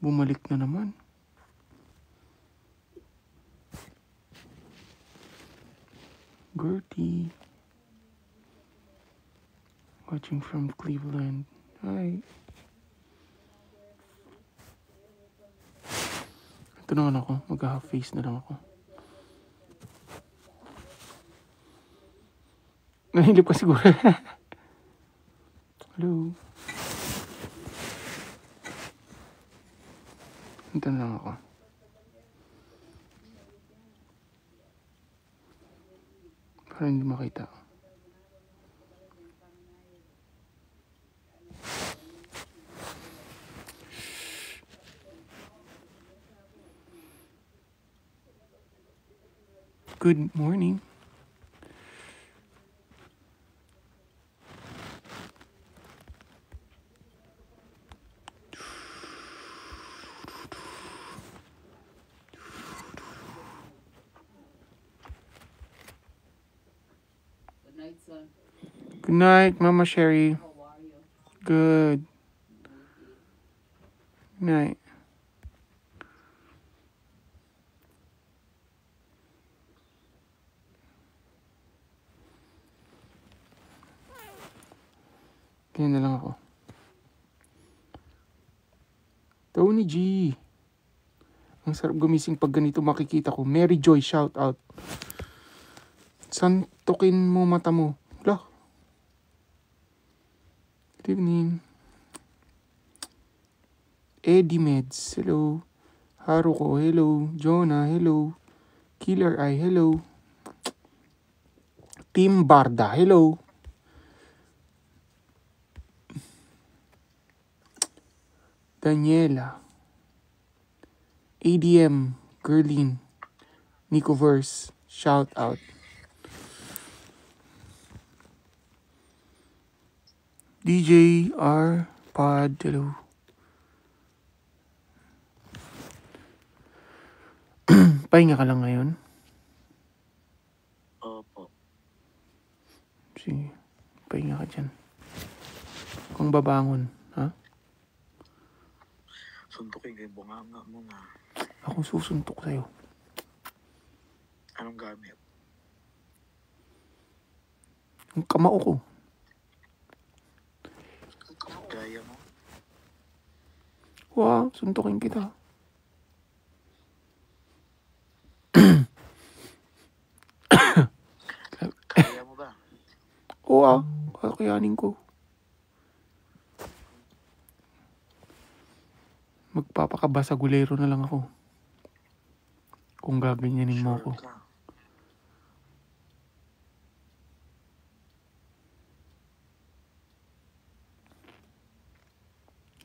Bumalik na naman. Gertie. Watching from Cleveland. Hi. Ito naman ako. Mag-half face na lang ako. Nahilip ka siguro. Hello. Ito na lang ako. Para hindi makita. Good morning. Good night, Mama Sherry. How are you? Good. Good night. Ganyan na lang ako. Tony G. Ang sarap gumising pag ganito makikita ko. Mary Joy, shout out. Santukin mo mata mo. Wala. Good evening. Eddie Meds, hello. Haruko, hello. Jonah, hello. Killer Eye, hello. Team Barda, hello. Daniela. ADM, Gerlin. Nicoverse, shout out. DJ R. Pod, hello. Pahinga ka lang ngayon? Opo. Sige, pahinga ka dyan. Kung babangon, ha? Suntukin kayo, bunganga mo na. Akong susuntok sa'yo. Anong gamit? Yung kamao ko. Gaya mo? Wow, suntukin kita. Kaya mo ba? Oo, kakayanin ko. Magpapakabasagulero na lang ako. Kung gaganyanin mo ako. Sure ka.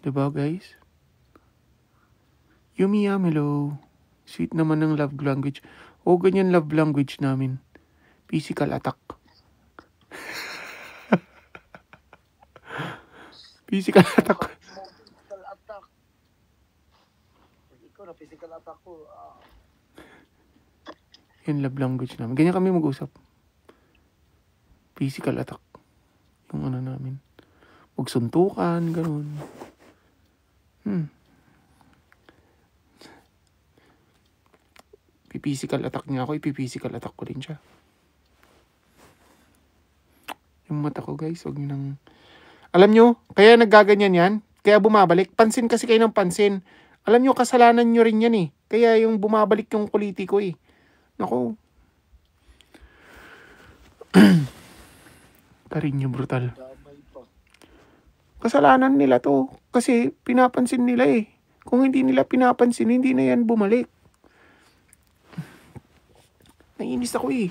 Diba guys? Yumi hello. Sweet naman ng love language. O ganyan love language namin. Physical attack. Physical attack. Physical attack. Pag ikaw na physical attack ko, Yan love language namin. Ganyan kami mag-usap. Physical attack. Yung ano namin. Huwag suntukan, ganun. Physical attack niya ako, ipiphysical attack ko din siya. Yung mata ko guys, huwag nyo nang... Alam nyo, kaya naggaganyan yan, kaya bumabalik. Pansin kasi kayo ng pansin. Alam nyo, kasalanan nyo rin yan eh. Kaya yung bumabalik yung kuliti ko eh. Naku. Karinyo brutal. damay pa. Kasalanan nila to. Kasi pinapansin nila eh. Kung hindi nila pinapansin, hindi na yan bumalik. Naiinis ako eh.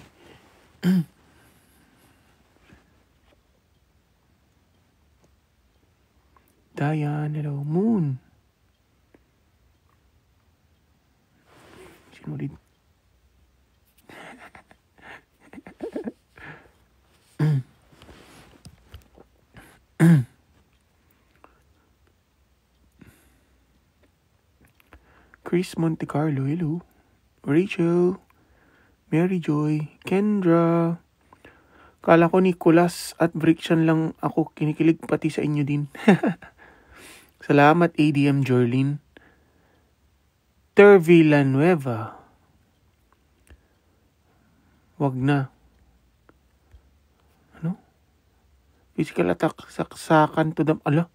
Diane, hello. Moon. Sinulit. Chris Monte Carlo, hello. Rachel. Mary Joy. Kendra. Kala ko Nicolas at Briction lang ako kinikilig pati sa inyo din. Salamat ADM Jorlin. Ter Villanueva. Wag na. Ano? Physical attack, saksakan to the... Ala?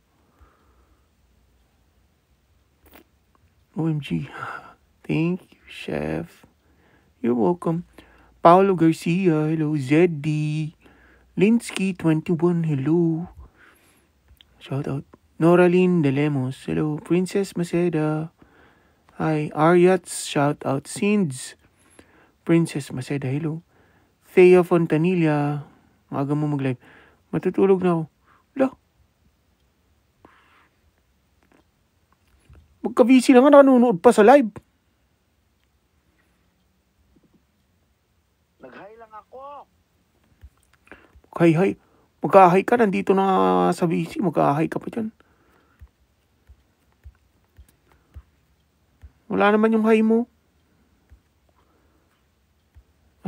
OMG. Thank you, Chef. You're welcome. Paolo Garcia, hello. Zeddy. Linsky, 21, hello. Shout out. Noraline De Lemos, hello. Princess Maceda. Hi. Aryats, shout out. Sinds. Princess Maceda, hello. Thea Fontanilla. Maaga mo mag-live. Matutulog na ako. Wala. Magka-busy na nga, nanonood pa sa live. Nag-hi lang ako. Hi. Mag-hi ka, nandito na sa busy. Mag-hi ka pa dyan. Wala naman yung hi mo.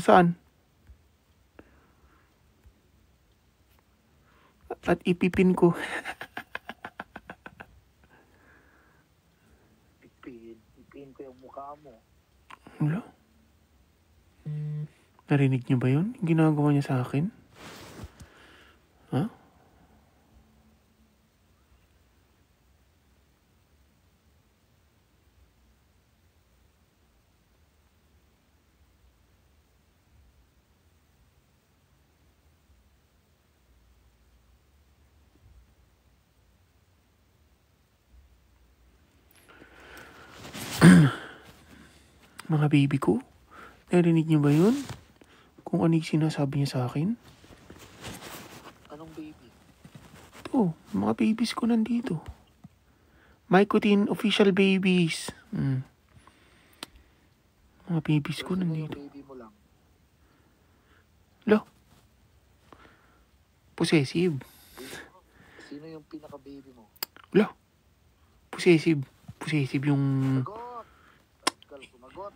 Saan? At ipipin ko. Ipin ko yung mukha mo. Wala. Narinig niyo ba yun? Yung ginagawa niya sa akin? Ha? Mga baby ko, narinig niyo ba yun? Kung ano yung sinasabi niya sa akin? Anong baby? Ito, mga babies ko nandito. Mycotin official babies. Mga babies ko Sino nandito. yung baby mo lang? Lo. Possessive. Sino yung pinaka-baby mo? Lo. Possessive. Possessive yung... Sagot! Pascal, sumagot.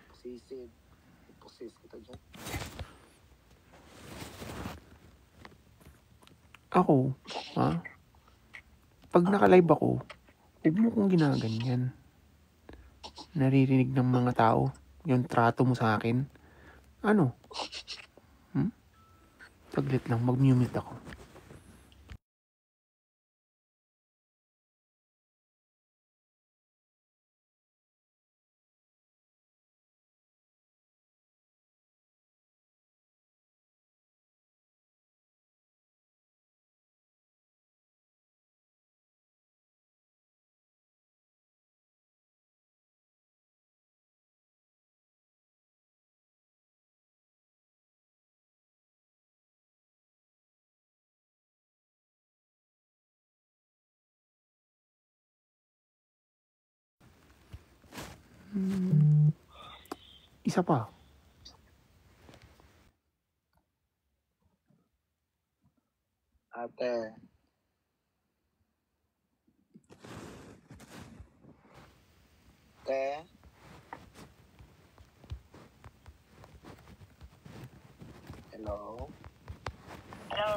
Possessive. Possess kita dyan. Ako, ha? Pag naka-live ako, huwag mo kong ginaganyan. Naririnig ng mga tao yung trato mo sa akin. Ano? Saglit lang, mag-mute ako. Isa pa. Ate. Te. Hello? Hello,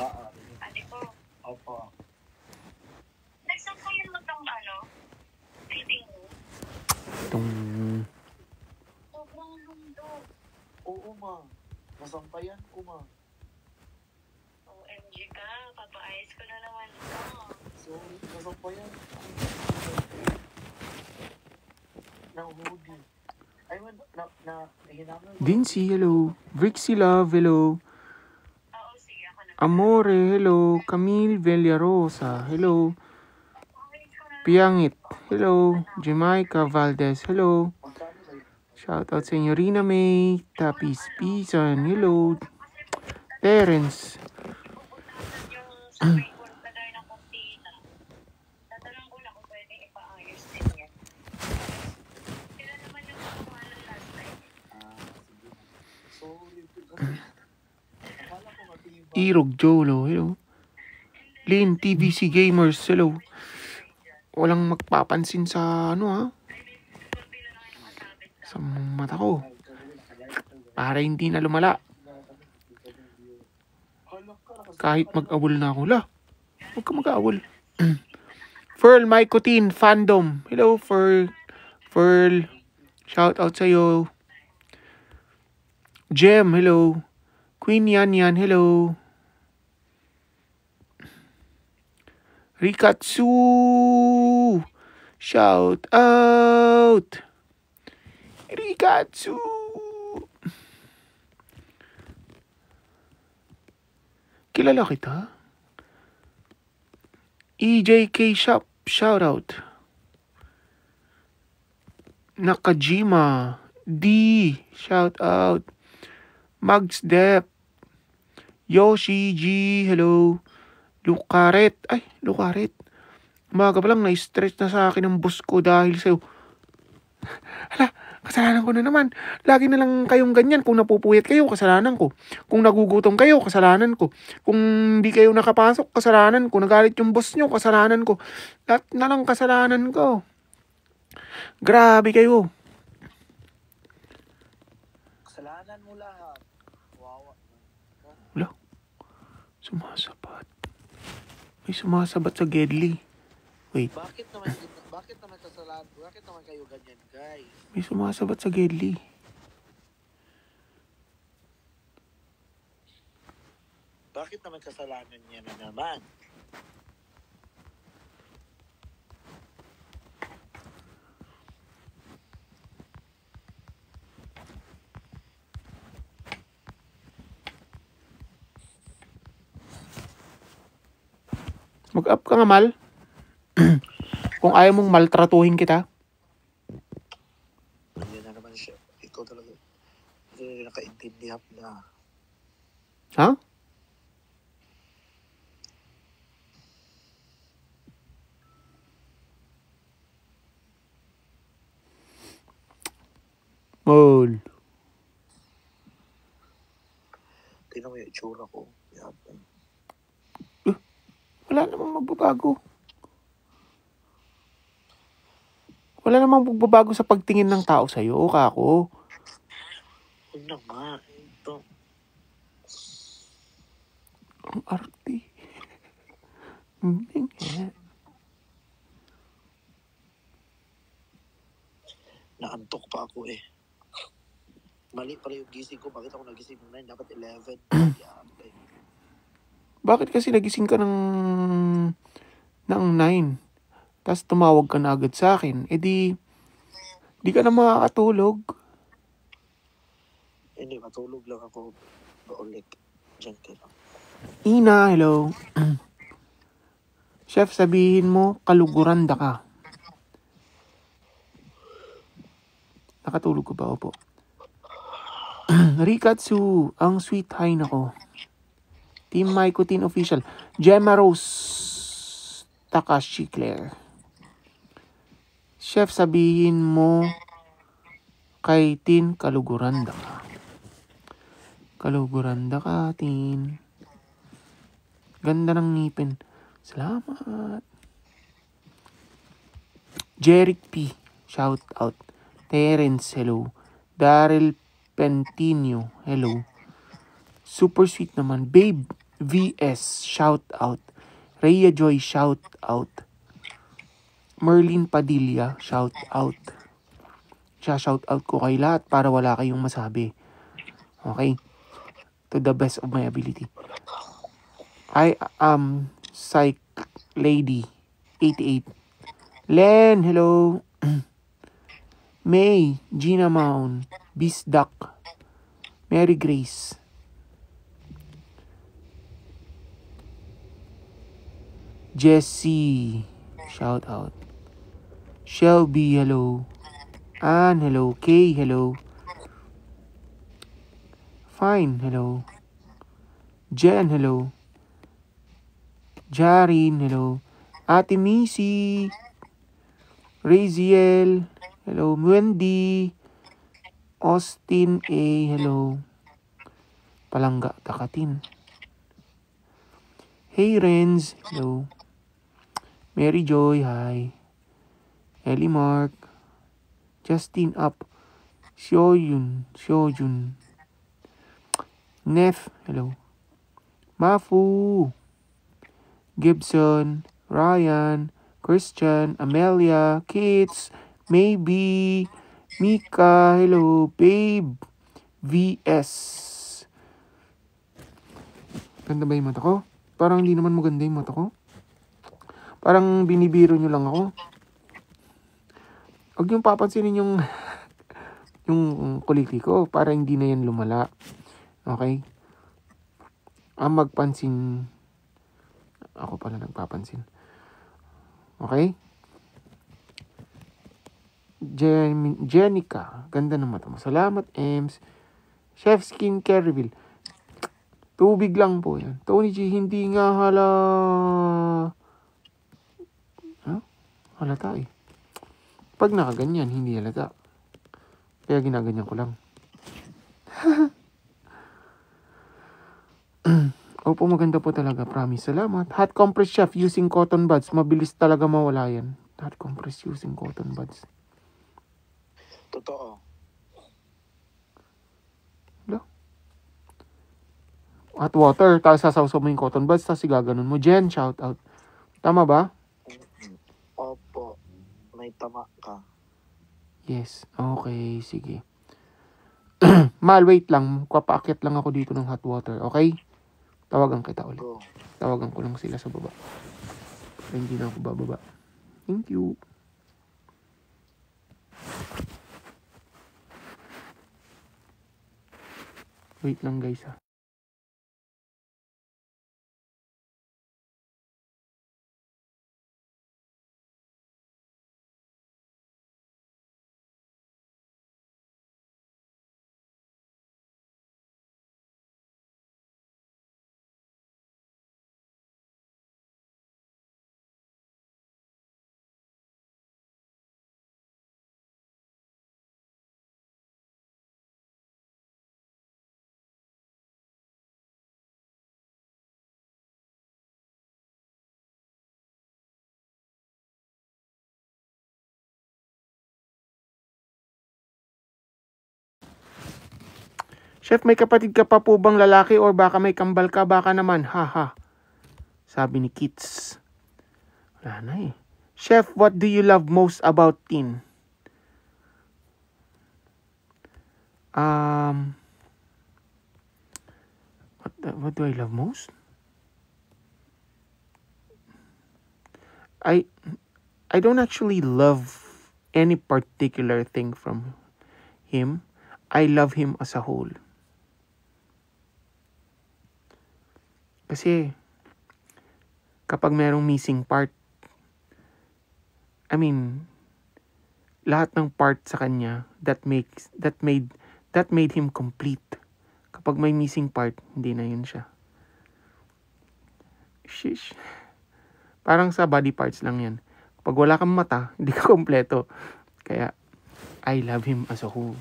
Oo. ate ko. Opo. Nagsasayan mo tong feeding mo. Itong... Sobrang lundo. Oo, ma. Nasampayan ko, ma. OMG ka, papaayos ko na naman ito. Sorry, nasampayan. Nahudi. Ay, man, hinaman mo. Dincy, hello. Brixie Love, hello. Oo, sige, ako na. Amore, hello. Camille Villarosa, hello. Papaayos ko na. Piangit, hello. Jamaica Valdez, hello. Magkano sa'yo? Shout out Senyorina May. Tapis Pizan, hello. Terence. Ipupuntahan yung sa may kultagay ng kumpina. Tatanong ko na kung pwede ipaayos din yan. Sila naman yung gumawa ng last time. Sige. Sorry. Akala ko matiba. Irog Jolo, hello. Lin, TVC Gamers, hello. Walang magpapansin sa sa mata ko. Para hindi na lumala. Kahit mag-awol na ako. Huwag ka mag-awol. Ferl Mycotin Fandom. Hello, Ferl. Pearl, shout out sa'yo. Jem, hello. Queen Yan Yan, hello. Rikatsu, shout out. Rikatsu. Kilala kita. EJK Shop, shout out. Nakajima, D, shout out. Mags Dep, Yoshi G, hello. Lucaret, ay, Lucaret. Umaga pa lang, na-stress na sa akin ng boss ko dahil sa'yo. Hala, kasalanan ko na naman. Lagi na lang kayong ganyan. Kung napupuyat kayo, kasalanan ko. Kung nagugutom kayo, kasalanan ko. Kung hindi kayo nakapasok, kasalanan ko. Nagalit yung boss nyo, kasalanan ko. Lahat na lang kasalanan ko. Grabe kayo. Kasalanan mo lahat. Wawa. Wala. Sumasabat. May sumasabat sa Gedli. Wait, Bakit naman kasalanan? Bakit naman kayo ganyan, guys? may sumasabat sa Gedli. Bakit naman kasalanan niya na naman? Mag-up ka nga, Mal. Kung ayaw mong maltratuhin kita. Nandiyan na naman siya. Ikaw talaga. Hindi na nakaintindihan na. Ha? Mal. Tingnan mo yung itsura ko. Yan. Wala namang magbabago. Wala namang magbabago sa pagtingin ng tao sa'yo, kako. Huwag na nga. Ito. Ang arte. Hindi nga. Naantok pa ako eh. Mali pala yung gising ko. Bakit ako nagising ng 9? Dapat 11. Yan. Bakit kasi nagising ka ng 9? Tapos tumawag ka na agad sa akin. Eh di ka na makakatulog. Hindi, matulog lang ako. Ulit. Diyan ka lang. Ina, hello. Chef, sabihin mo, kaluguranda ka. Nakatulog ko ba? Opo. Rikatsu, ang sweet high nako. Team Maiko Teen Official. Gemma Rose Takashi Claire. Chef, sabihin mo kay Teen kaluguranda ka. Kaluguranda ka, Teen. Ganda ng ngipin. Salamat. Jeric P. Shout out. Terence, hello. Daryl Pentinio, hello. Super sweet naman. Babe VS, shout out. Rhea Joy, shout out. Merlin Padilla, shout out. Shout out ko kay lahat para wala kayong masabi. Okay? To the best of my ability. I am Psych Lady 88. Len, hello. May, Gina Maun, Bisdak, Mary Grace. Jessie, shout out. Shelby, hello. Ann, hello. Kay, hello. Fine, hello. Jen, hello. Jarin, hello. Ate Missy. Raziel, hello. Wendy. Austin A, hello. Palangga, Takatin. Hey Renz, hello. Mary Joy, hi. Ellie Mark. Justin Up. Xiojun. Nef, hello. Mafu. Gibson. Ryan. Christian. Amelia. Kids. Maybe. Mika, hello. Babe. VS. Ganda ba yung mata ko? Parang hindi naman maganda yung mata ko. Parang binibiro nyo lang ako. Huwag niyong papansinin yung yung kuliti ko para hindi na yan lumala. Okay? Ang magpansin, ako pala nagpapansin. Okay? Jenica, ganda ng mata mo. Salamat, Ems. Chef Skincare Reveal. Tubig lang po yan. Tony G, hindi nga halata eh. Pag nakaganyan, hindi halata. Kaya ginaganyan ko lang. Opo, maganda po talaga. Promise. Salamat. Hot compress chef using cotton buds. Mabilis talaga mawala yan. Hot compress using cotton buds. Totoo. Hot water. Tapos sasawsaw mo yung cotton buds. Tapos igaganon mo. Jen, shout out. Tama ba? Opo. May tama ka. Yes. Okay. Sige. Mal, wait lang. Kapaakyat lang ako dito ng hot water. Okay? Tawagan kita ulit. Go. Tawagan ko lang sila sa baba. Hindi na ako bababa. Thank you. Wait lang guys ha. Chef, may kapatid ka pa po bang lalaki or baka may kambal ka? Baka naman. Haha. Sabi ni Kits. Wala na eh. Chef, what do you love most about Tin? What do I love most? I don't actually love any particular thing from him. I love him as a whole. Kasi kapag merong missing part, I mean, lahat ng part sa kanya that made him complete. Kapag may missing part, hindi na yun siya. Shish. Parang sa body parts lang yan. Pag wala kang mata, hindi ka kompleto. Kaya, I love him as a whole.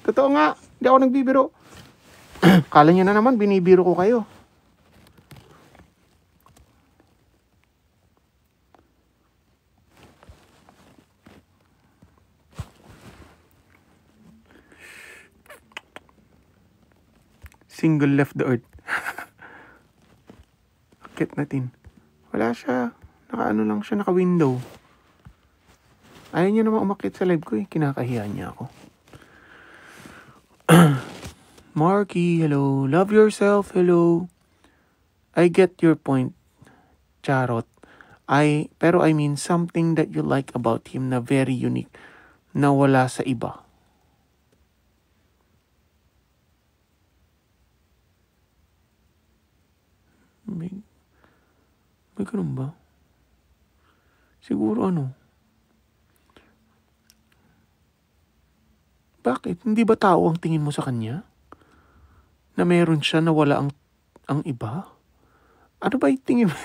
Totoo nga, hindi ako nagbibiro. Kala niya na naman, binibiro ko kayo. Single left the earth. Akit natin. Wala siya. Naka-ano lang siya, naka-window. Ayaw niya naman umakit sa live ko eh. Kinakahiya niya ako. Marky, hello. Love yourself, hello. I get your point, Charot. Pero I mean something that you like about him na very unique, na wala sa iba. May ganun ba? Siguro ano? Bakit? Hindi ba tao ang tingin mo sa kanya? Na meron siya na wala ang iba? Ano ba yung tingin mo?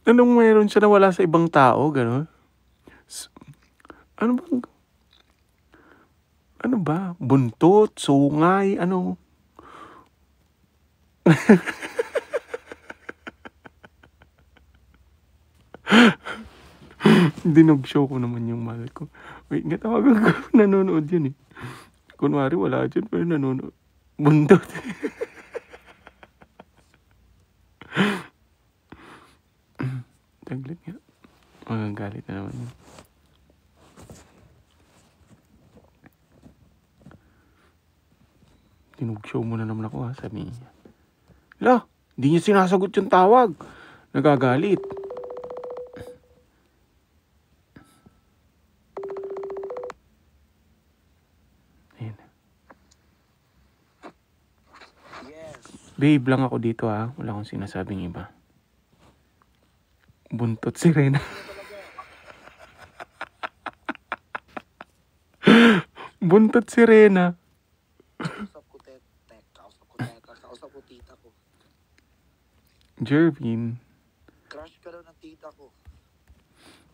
Anong meron siya na wala sa ibang tao, gano'n? Ano ba? Buntot, sungay, ano? Dinog-show ko naman yung mahal ko. Wait, nga tawagan ko. Nanonood yun eh. Kunwari wala dyan, pero nanonood. Buntot. Taglit nga. Magagalit na naman yun. Dinog-show mo na naman ako ha, sabi niya. La, hindi niya sinasagot yung tawag. Nagagalit. Ayan. Yes. Babe lang ako dito ha. Wala akong sinasabing iba. Buntot si Rena. Buntot si Rena. Kausap ko tek. Kausap ko tita ko. Jervin. Crush ka daw ng tita ko.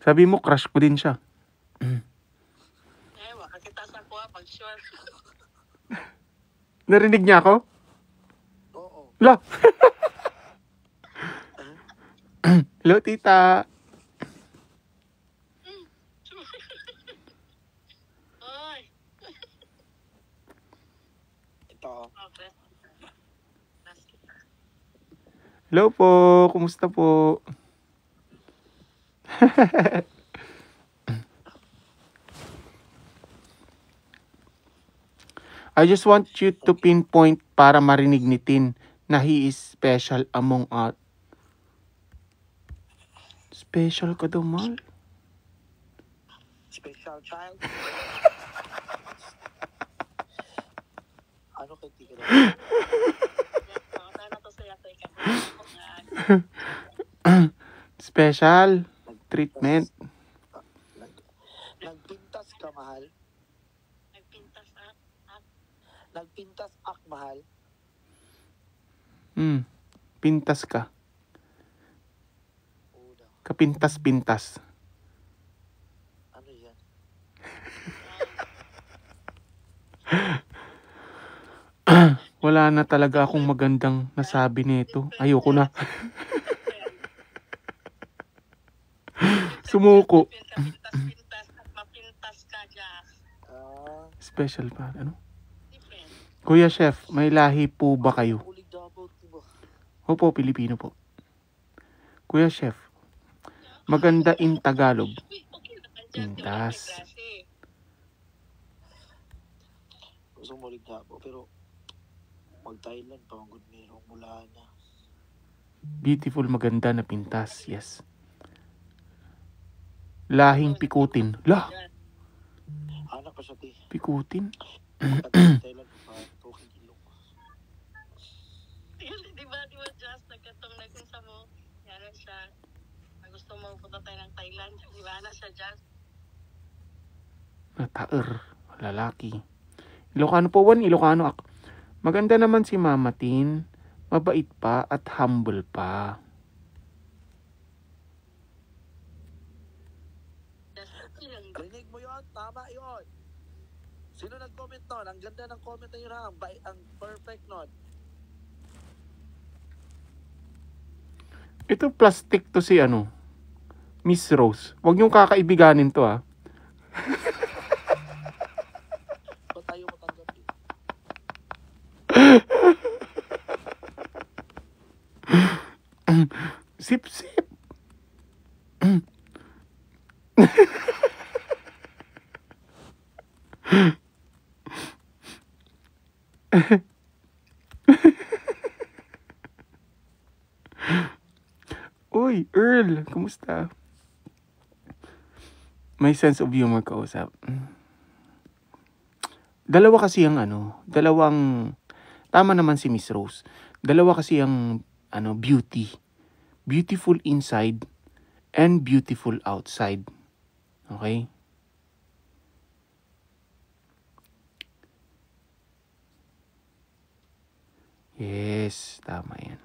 Sabi mo, crush ko din siya. Makakita sa kuha pag sure. Narinig niya ako? Oo. La! Hello, tita. Oy. Ito. Okay. Hello po. Kumusta po? I just want you to pinpoint para marinig ni Tin na he is special among us. Special ka daw, mahal? Special child. Ano kay tika daw? Sana to saya kay ka. Special treatment. Nagpintas ka, mahal. Nagpintas Nagpintas ak, mahal. Pintas ka. Oo daw. Kapintas-pintas. Ano yan? Wala na talaga akong magandang nasabi nito. Ayoko na. Sumuko. Pintas at mapintas ka dyan. Special pa. Ano? Different. Kuya Chef, may lahi po ba kayo? Ulig double, diba? Opo, Pilipino po. Kuya Chef, maganda in Tagalog. Okay naman dyan. Pintas. Gusto mo ulig double, pero mag-Thailand pa ang good merong mula na. Beautiful, maganda na pintas. Yes. Lahing pikutin. Lah! Anak pa siya, ti. Pikutin? Thailand pa, talking ilong. Di ba, Just, nagkatong nagkunsa mo, yan siya, gusto mo punta tayo ng Thailand, di ba na siya, Just? Nataer. Lalaki. Ilocano po, Ilocano ako. Maganda naman si Mama Tin. Mabait pa at humble pa. Rinig mo yon, tama yon. Sino nag-comment nun? Ang ganda ng comment na yun ha, ang perfect nun. Ito plastic to si Miss Rose. Huwag niyong kakaibiganin to Ba't tayo matanggapin? Sip, sip. Uy, Earl, kumusta? May sense of humor ka usap. Dalawa kasi ang tama naman si Miss Rose. Dalawa kasi ang beauty. Beautiful inside and beautiful outside. Okay? Yes, tama yan.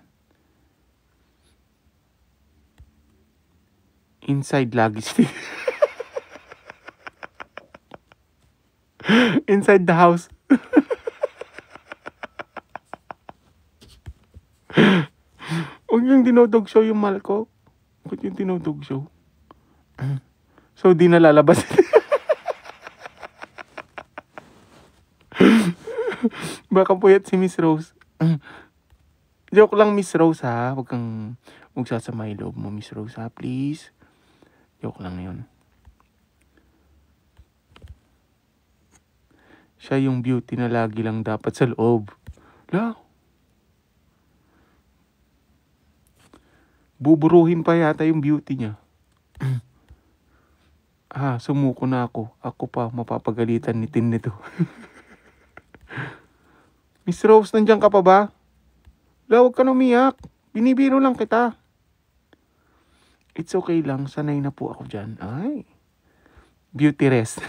Inside lagi Inside the house. Huwag yung dinodog show yung mahal ko. Huwag yung dinodog show. So, di na lalabas. Baka puyat si Miss Rose. Joke lang, Miss Rose, ha? Huwag kang magsasamay loob mo, Miss Rose, ha? Please. Joke lang yun. Siya yung beauty na lagi lang dapat sa loob. La? Buburuhin pa yata yung beauty niya. Sumuko na ako. Ako pa, mapapagalitan ni Tin nito. Miss Rose, nandiyan ka pa ba? La, huwag ka na umiyak. Binibiro lang kita. It's okay lang. Sanay na po ako dyan. Ay. Beauty rest.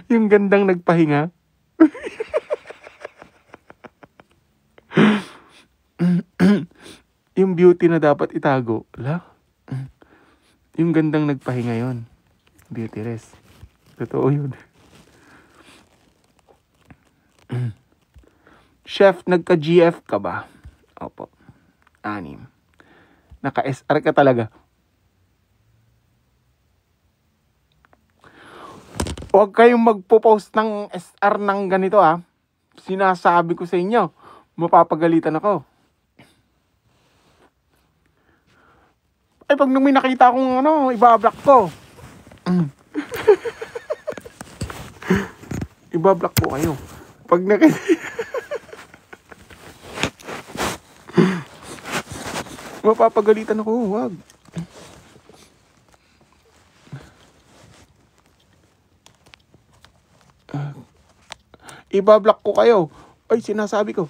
Yung gandang nagpahinga. Yung beauty na dapat itago. La? Yung gandang nagpahinga yon. Beauty rest. Totoo yun. Chef, nagka-GF ka ba? Opo. 6. Naka-SR ka talaga. Huwag kayong magpo-post ng SR ng ganito, ha. Sinasabi ko sa inyo, mapapagalitan ako. Ay, pag nung may nakita akong ibablock ko. Ibablock ko kayo. Pag nakita... Mapapagalitan ako, wag. Ibablock ko kayo. Ay, sinasabi ko.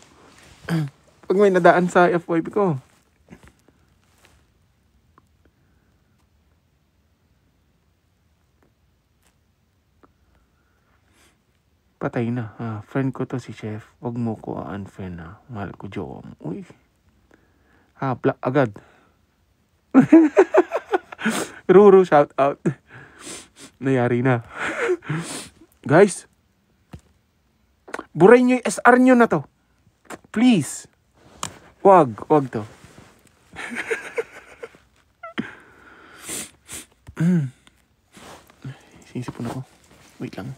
Pag may nadaan sa FYP ko. Patay na. Friend ko to si Chef. Wag mo ko unfriend na. Mahal ko Jom. Uy. Block agad. Ruru, shout out. Nayari na. Guys. Buray nyo yung SR nyo na to. Please. Wag to. Sinisipon ako. Wait lang.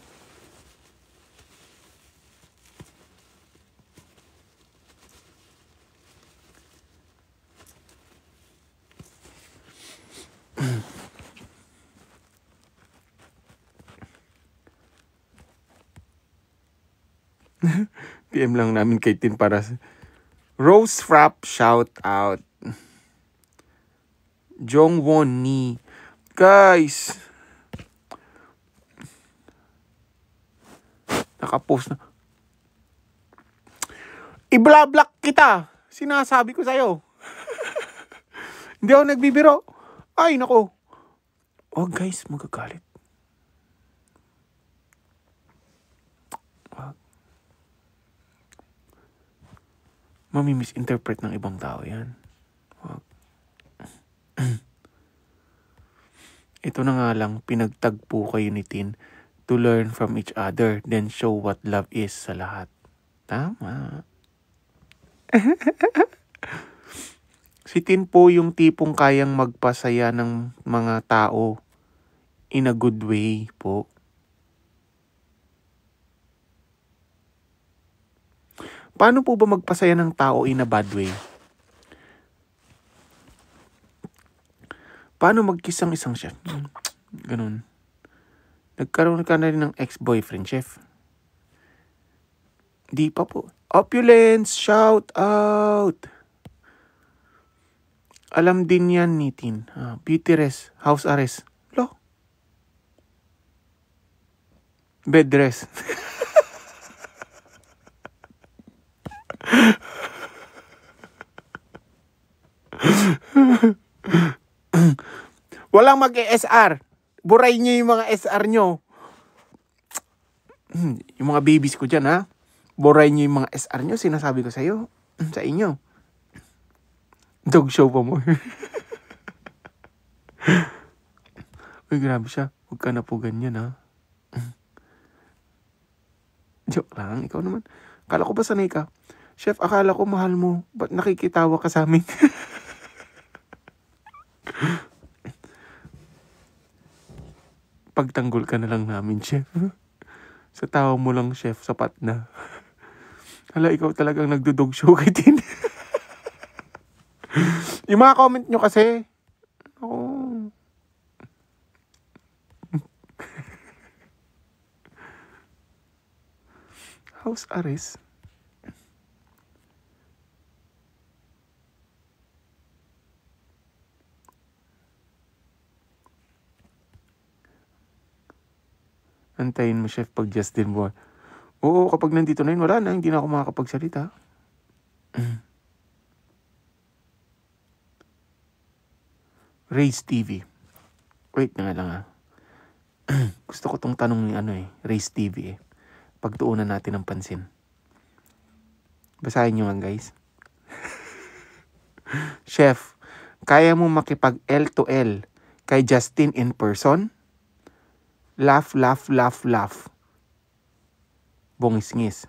PM lang namin kay Tin para Rose Frap, shout out. Jong Won Ni. Guys. Nakapost na. I-block kita. Sinasabi ko sa'yo. Hindi ako nagbibiro. Ay, nako. Oh, guys, magagalit. Mami-misinterpret ng ibang tao yan. Ito na nga lang, pinagtagpo kayo ni Tin to learn from each other, then show what love is sa lahat. Tama. Si Tin po yung tipong kayang magpasaya ng mga tao in a good way po. Paano po ba magpasaya ng tao in a bad way? Paano mag-kiss ang isang chef? Ganun. Nagkaroon ka na rin ng ex-boyfriend, Chef? Di pa po. Opulence, shout out! Alam din yan ni Tin. Beauty rest, house arrest. Lo? Bed rest. Walang mag-SR. Buray nyo yung mga SR nyo. Yung mga babies ko dyan, ha? Buray nyo yung mga SR nyo. Sinasabi ko sa'yo. Sa inyo. Dog show pa mo. Uy, grabe siya. Huwag ka na po ganyan, ha? Joke lang, ikaw naman. Akala ko ba sanay ka? Chef, akala ko mahal mo. Ba't nakikitawa ka sa amin? Pagtanggol ka na lang namin, chef. Sa tawa mo lang, chef, sapat na. Hala, ikaw talagang nagdudog show kay Tin. Yung mga comment nyo kasi. Oh. House arrest? Antayin mo, chef, pag Justin Boy. Oo, kapag nandito na yun, wala na. Hindi na ako makakapagsalita. Race TV. Wait na nga lang, ha. Gusto ko tong tanong ni Race TV, eh. Pagtuunan natin ng pansin. Basahin nyo nga, guys. Chef, kaya mo makipag L to L kay Justin in person? Laugh, laugh, laugh, laugh. Bongis-ngis.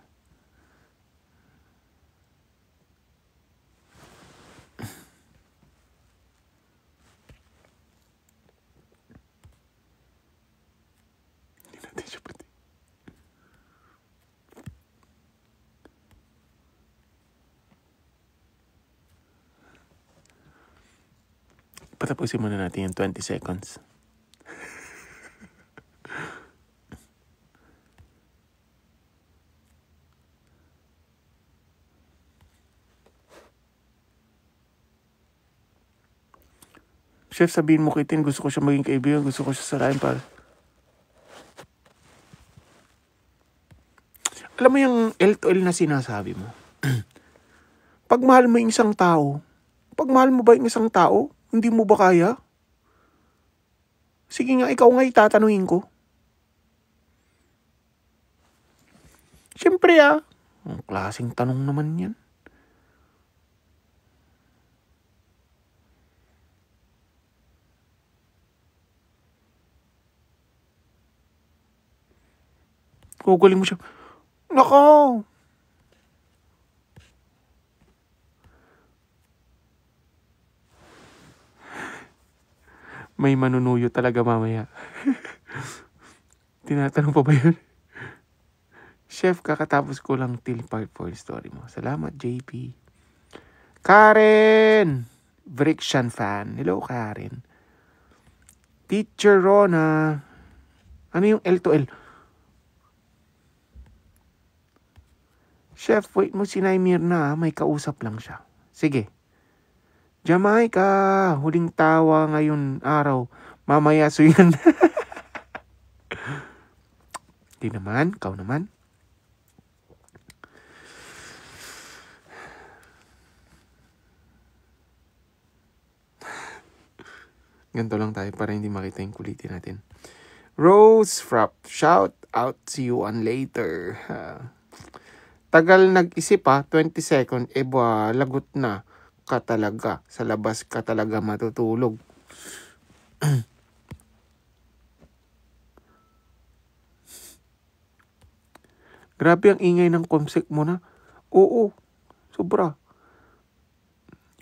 Hindi natin siya pati. Patapusin muna natin yung 20 seconds. Chef, sabihin mo kay Tin, gusto ko siya maging kaibigan, gusto ko siya sarayin para... Alam mo yung L to L na sinasabi mo? Pag mahal mo yung isang tao, pag mahal mo ba yung isang tao, hindi mo ba kaya? Sige nga, ikaw nga itatanungin ko. Siyempre ang klaseng tanong naman yan. Guguling mo siya. Nako! May manunuyo talaga mamaya. Tinatanong pa ba yun? Chef, kakatapos ko lang till part 4 story mo. Salamat, JP. Karen! Vrikshan fan. Hello, Karen. Teacher Rona. Ano yung L to L? Chef, wait mo si Naimir na. May kausap lang siya. Sige. Jamaica, huling tawa ngayon araw. Mamaya so yan. Di naman, kau naman. Ganito lang tayo para hindi makita yung kulitin natin. Rose Frapp, shout out, see you on later. Tagal nag-isip 20 second, lagot na ka talaga. Sa labas ka talaga matutulog. Grabe ang ingay ng comsec mo na. Oo, sobra.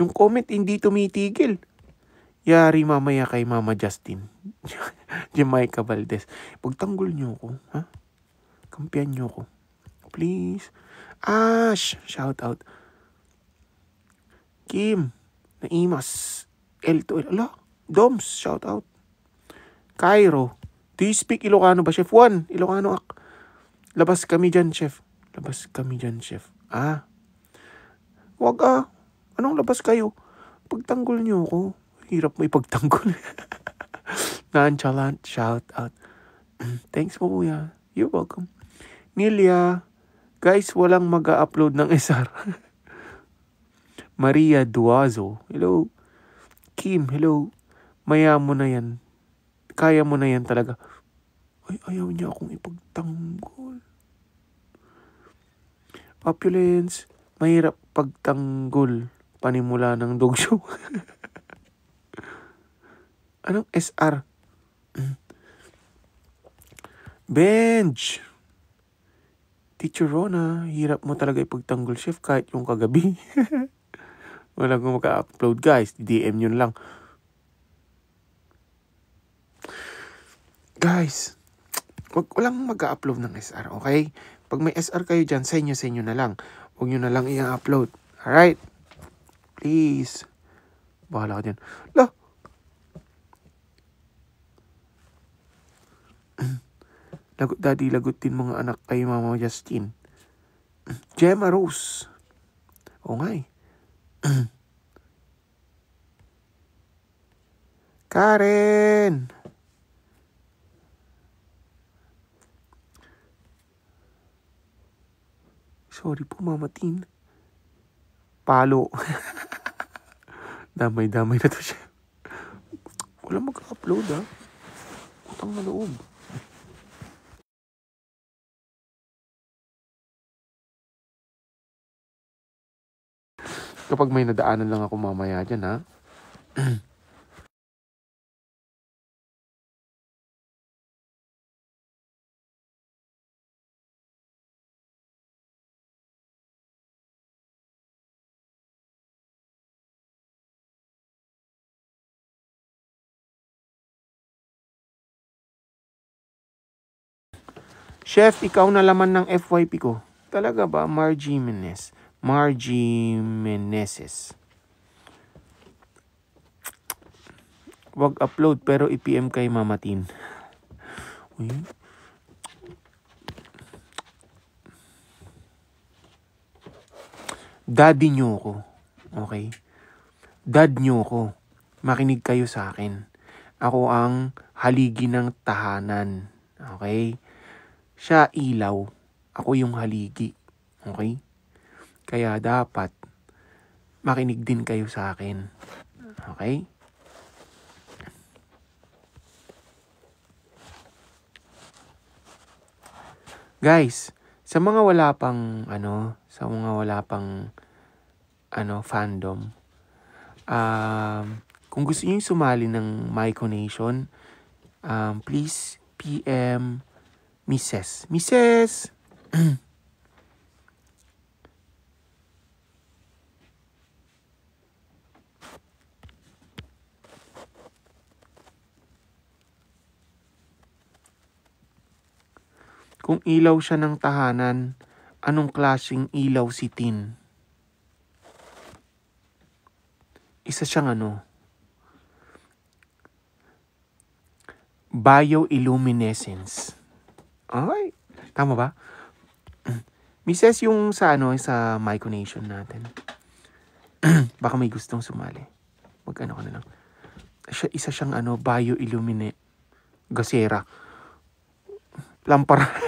Yung comment hindi tumitigil. Yari mamaya kay Mama Justin. Jamaica Valdez. Pagtanggol niyo ako, ha? Kampiyan niyo ako. Please. Ash, shout out. Kim, Naimas, L to L. Ala, Doms, shout out. Cairo, do you speak Ilocano ba, Chef? Juan, Ilocano ak. Labas kami dyan, Chef. Labas kami dyan, Chef. Wag Anong labas kayo? Pagtanggol niyo ako. Hirap mo ipagtanggol. Nonchalant, shout out. Thanks po, kuya. You're welcome. Nilia, guys, walang mag-upload ng SR. Maria Duazo, hello. Kim, hello. Maya mo na yan. Kaya mo na yan talaga. Ay, ayaw niya akong ipagtanggol. Opulence, mahirap pagtanggol. Panimula ng dog show. Anong SR? Benj! Teacher Rona, hirap mo talaga ipagtanggol, chef, kahit yung kagabi. Walang kung maka-upload, guys. DM nyo lang. Guys, walang mag-upload ng SR, okay? Pag may SR kayo dyan, sa inyo na lang. Huwag nyo na lang i-upload. Alright? Please. Bahala ka dyan. Lah! Lagot daddy, lagot din mga anak kay Mama Justin. Gemma Rose. O nga eh. Karen! Sorry po, Mama Tin. Palo. Damay-damay na to siya. Wala mag-upload ha. Utang na loob. Kapag may nadaanan lang ako mamaya dyan ha. Chef, ikaw na laman ng FYP ko. Talaga ba? Margie Meneses. Wag upload pero i-PM kay Mama Tin. Uy. Daddy nyo ko. Okay? Dad nyo ko. Makinig kayo sa akin. Ako ang haligi ng tahanan. Okay? Siya ilaw. Ako yung haligi. Okay? Kaya dapat makinig din kayo sa akin. Okay? Guys, sa mga wala pang fandom, kung gusto niyo sumali ng Myco Nation, please PM Mrs. Kung ilaw siya ng tahanan, anong klaseng ilaw si Tin? Isa siyang bioluminescence. Ay, tama ba? Mrs. yung sa Myco Nation natin. Baka may gustong sumali. Mag-ano ka na lang. Isa siyang bioillumine gasera. Lampara.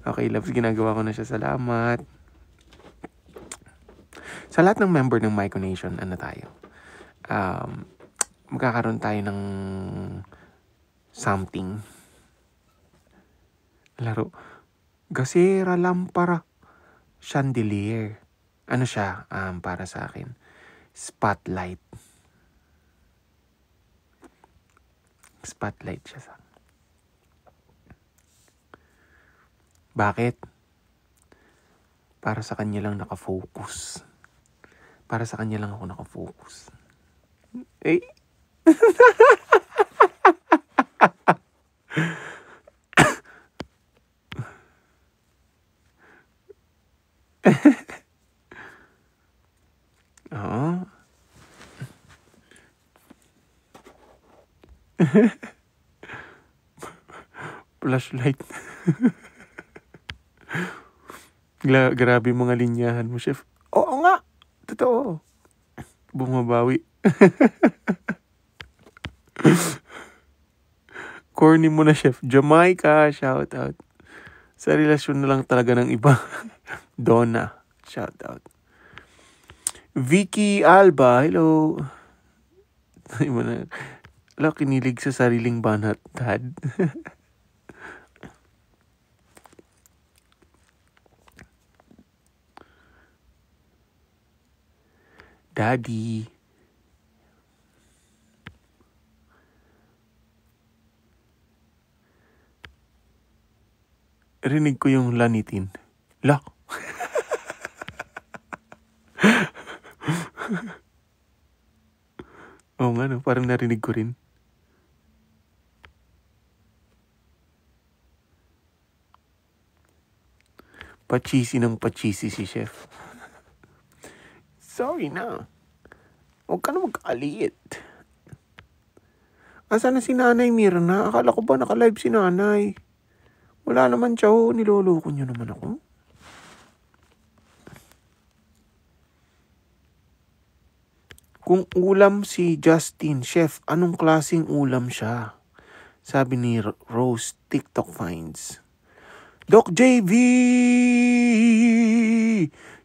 Okay, loves, ginagawa ko na siya. Salamat. Sa lahat ng member ng Myco Nation, tayo? Magkakaroon tayo ng something. Laro. Gasera, lampara, chandelier. Ano siya? Para sa akin. Spotlight. Spotlight siya sa akin. Bakit? Para sa kanya lang nakafocus. Para sa kanya lang ako nakafocus. Eh? Oo. Flashlight. Grabe mga linyahan mo, chef. Oo nga. Totoo. Bumabawi. Corny mo na, chef. Jamaica, shout out. Sa relasyon na lang talaga ng iba. Donna, shout out. Vicky Alba, hello. Wala, kinilig sa sariling banat, dad. Daddy. Rinig ko yung lanitin. La. Oo nga no, parang narinig ko rin. Pachisi ng pachisi si Chef. Sorry na. Huwag ka na magkaliit. Asan na si Nanay Mirna? Akala ko ba naka-live si Nanay? Wala naman siya. Niloloko niyo naman ako. Kung ulam si Justin, Chef, anong klaseng ulam siya? Sabi ni Rose, TikTok finds. Doc JV!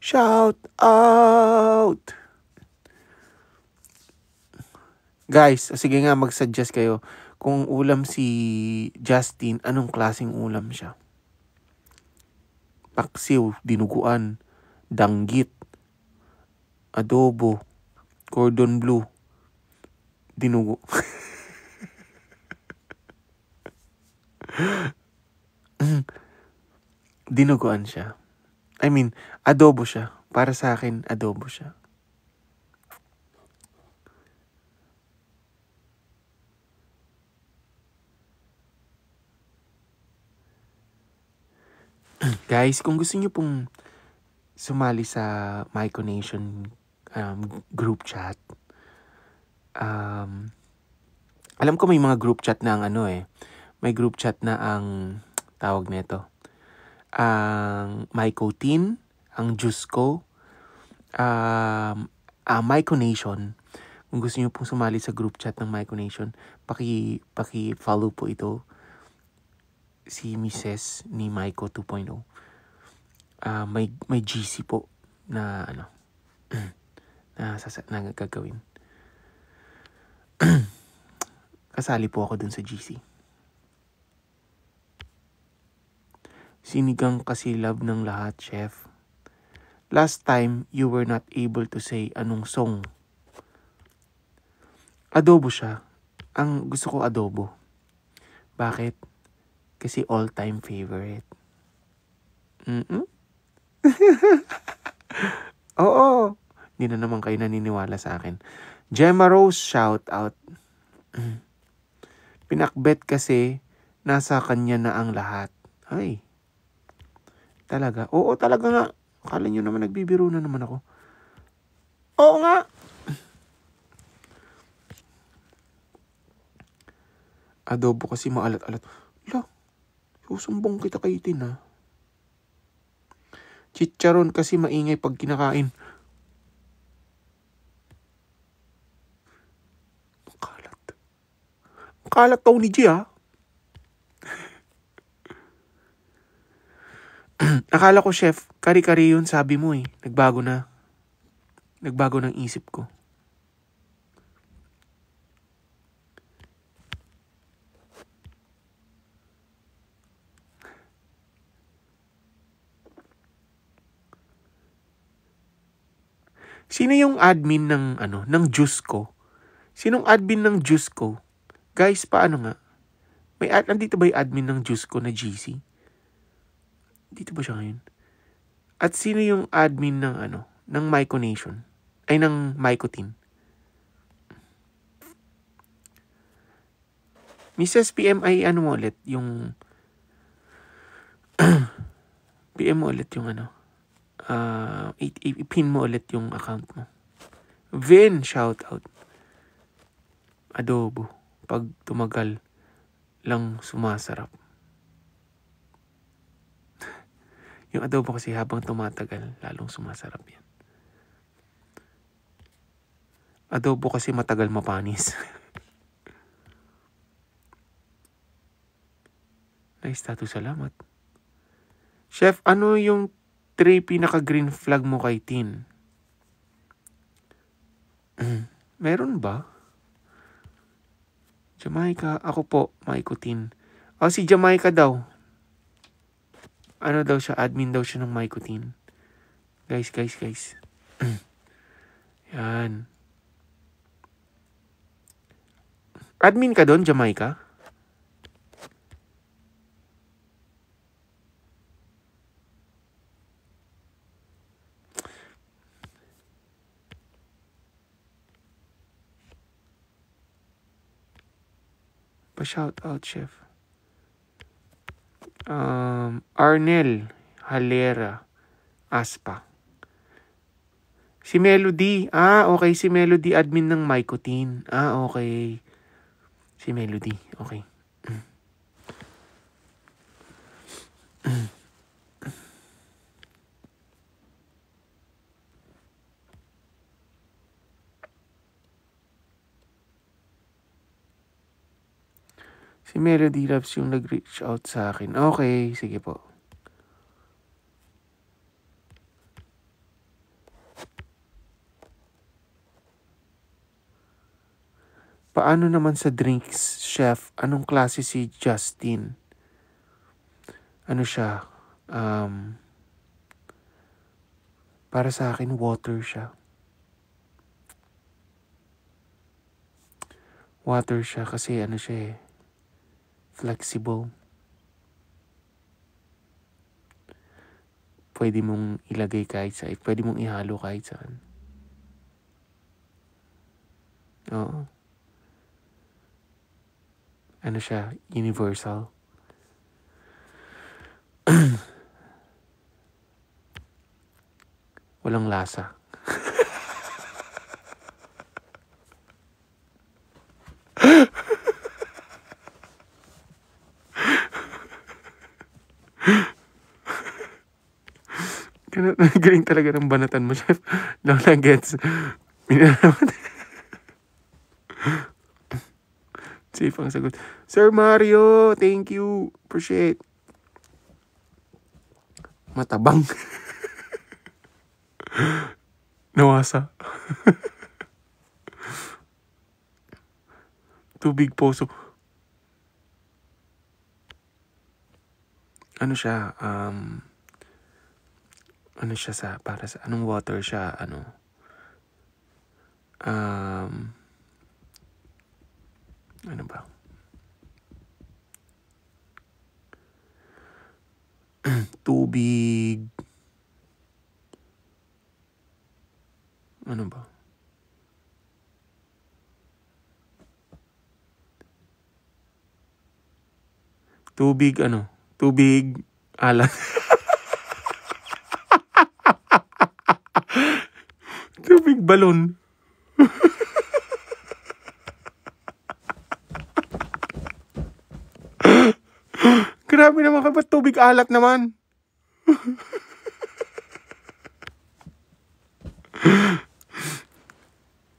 Shout out! Guys, sige nga mag-suggest kayo. Kung ulam si Justin, anong klaseng ulam siya? Paksiw, dinuguan, danggit, adobo, cordon bleu, dinugo. Dinuguan siya. I mean, adobo siya. Para sa akin, adobo siya. Guys, kung gusto niyo pong sumali sa Myco Nation group chat, alam ko may mga group chat na ang may group chat na ang tawag nito. Ang Myco Teen, ang Jusco, Myco Nation. Kung gusto niyo pong sumali sa group chat ng Myco Nation, paki-follow po ito. Si Mrs. ni Myco 2.0. May GC po na na gagawin. Kasali po ako dun sa GC. Sinigang kasi love ng lahat, Chef. Last time, you were not able to say anong song. Adobo siya. Ang gusto ko adobo. Bakit? Kasi all-time favorite. Oo. Hindi na naman kayo naniniwala sa akin. Gemma Rose, shout out. Pinakbet kasi nasa kanya na ang lahat. Ay. Talaga. Oo, talaga nga. Akala nyo naman nagbibiro na naman ako. Oo nga. Adobo kasi maalat-alat. Lo. Susumbong kita kay Tin, ha? Chicharon kasi maingay pag kinakain. Kalat. Kalat Tony G, ha? Akala ko, Chef, kari-kari yun sabi mo eh. Nagbago na. Nagbago ng isip ko. Sino yung admin ng Jusco? Sinong admin ng Jusco? Guys, paano nga? Nandito ba yung admin ng Jusco na GC? Dito ba siya ngayon? At sino yung admin ng Myco Nation? Ay, ng Myco Team? Mrs. PMI, mo ulit? Yung PM mo ulit yung ipin mo ulit yung account mo. Vin, shout out. Adobo. Pag tumagal lang sumasarap. Yung adobo kasi habang tumatagal, lalong sumasarap yan. Adobo kasi matagal mapanis. Nice tattoo, salamat. Chef, ano yung 3 pinaka-green flag mo kay Tin? Meron ba? Jamaica, ako po, Myco Tin. Si Jamaica daw. Ano daw siya? Admin daw siya ng Myco Tin. Guys. Yan. Admin ka doon, Jamaica? Pa-shout out, chef. Arnel Halera Aspa. Si Melody. Okay. Si Melody, admin ng Mycotin. Okay. Si Melody. Okay. Si Melody Loves yung nag-reach out sa akin. Okay. Sige po. Paano naman sa drinks, chef? Anong klase si Justin? Ano siya? Para sa akin, water siya. Water siya kasi ano siya flexible. Pwede mong ilagay kahit saan. Pwede mong ihalo kahit saan. Oo. Ano siya? Universal. Walang lasa. Galing talaga ng banatan mo, chef. Long na gets. Safe ang sagot. Sir Mario, thank you. Appreciate. Matabang. Nawasa. Tubig poso. Ano siya? Ano siya para sa anong water siya? Ano ba? Tubig. Ano ba? Tubig Tubig alat. Tubig balon. Grabe naman ka, ba't tubig alat naman?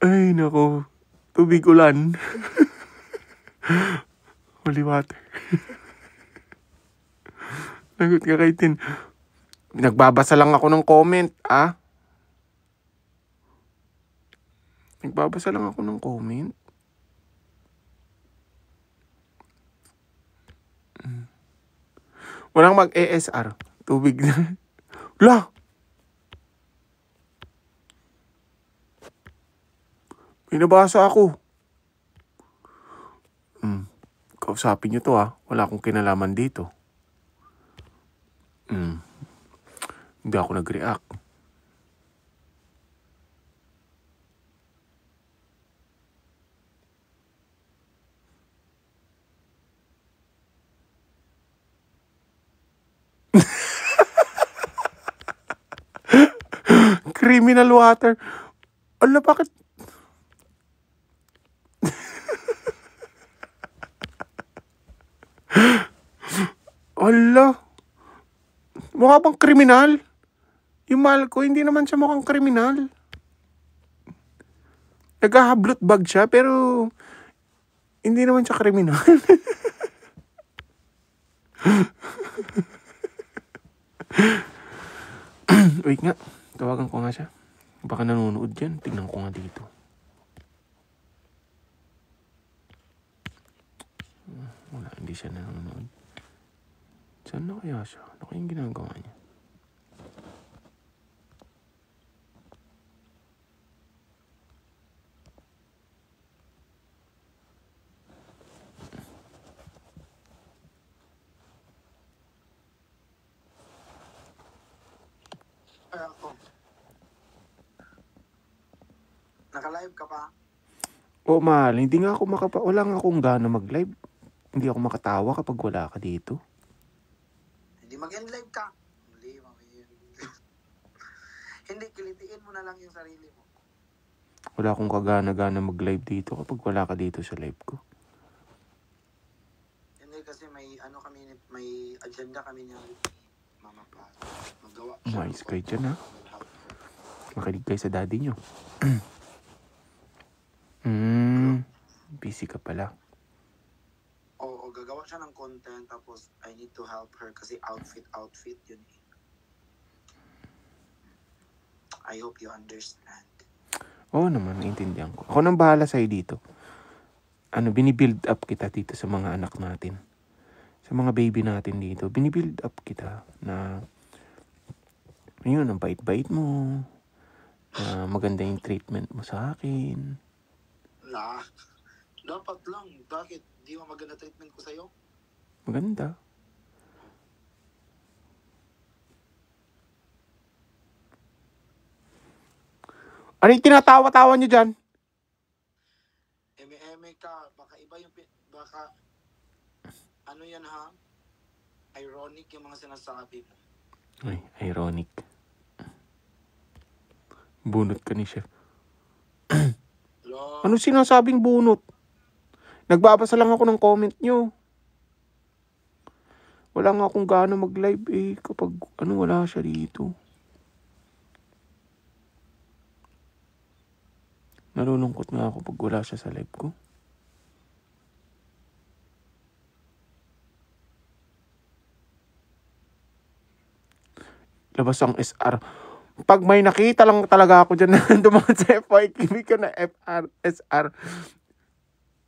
Ay, nako. Tubig ulan. Holy water. Lagot ka kay Tin. Nagbabasa lang ako ng comment, Nagbabasa lang ako ng comment. Walang mag-ESR. Tubig na. La! Pinabasa ako. Kausapin nyo to Wala akong kinalaman dito. Hindi ako nag-react. Criminal water. Ala, bakit? Ala. Mukha bang kriminal? Yung mahal ko, hindi naman siya mukhang kriminal. Naghahablot bag siya, pero hindi naman siya kriminal. Wait nga. Tawagan ko nga siya. Baka nanonood dyan. Tignan ko nga dito. Wala, hindi siya nanonood. Saan na kaya siya? Ano kayang ginagawa niya? Ay, ako. Naka-live ka pa? Oo, mahal. Hindi nga ako wala nga akong gana mag-live. Hindi ako makatawa kapag wala ka dito. Hindi mag-end live ka. Hindi, hindi, kilitiin mo na lang yung sarili mo. Wala akong kagana-gana mag-live dito kapag wala ka dito sa live ko. Hindi kasi may ano kami, may agenda kami ni Mama Pa. Magawa Umayos kayo dyan, ha? Makinig kayo sa daddy nyo. Busy ka pala. Oo, gagawa siya ng content tapos I need to help her kasi outfit yun eh. I hope you understand. Oo naman, naintindihan ko. Ako nang bahala sa'yo dito. Binibuild up kita dito sa mga anak natin. Sa mga baby natin dito. Binibuild up kita na yun, ang bait-bait mo. Na maganda yung treatment mo sa akin. Dapat lang. Bakit? Di mo maganda treatment ko sa'yo? Maganda. Ano yung tinatawa-tawa nyo dyan? Eme ka. Baka iba yung... Baka... Ano yan ha? Ironic yung mga sinasabi mo. Ay, ironic. Bunot ka ni Chef. Ano sinasabing bunot? Nagbabasa lang ako ng comment nyo. Wala nga akong gaano mag-live eh. Kapag wala siya dito. Nalulungkot nga ako pag wala siya sa live ko. Labas ang SR. Pag may nakita lang talaga ako dyan na dumaan sa FYQ ko na FR, SR.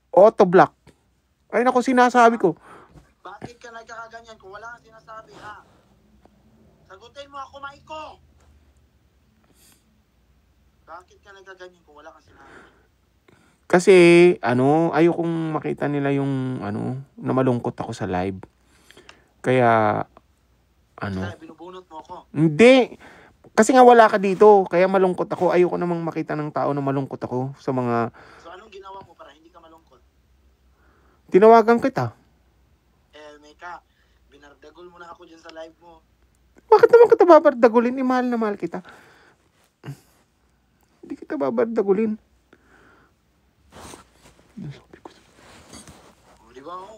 Auto-block. Ay naku, sinasabi ko. Bakit ka nagkakaganyan kung wala kang sinasabi ha? Sagutin mo ako, Maiko! Bakit ka nagkaganyan kung wala kang sinabi? Kasi, ayokong makita nila yung, na malungkot ako sa live. Kaya, Kaya binubunot mo ako. Hindi. Kasi nga wala ka dito. Kaya malungkot ako. Ayoko namang makita ng tao na malungkot ako sa mga... So anong ginawa mo para hindi ka malungkot? Tinawagan kita. Meka, binardagol mo na ako dyan sa live mo. Bakit naman kita babardagulin? Mahal na mahal kita. Hindi kita babardagulin. Di ba ako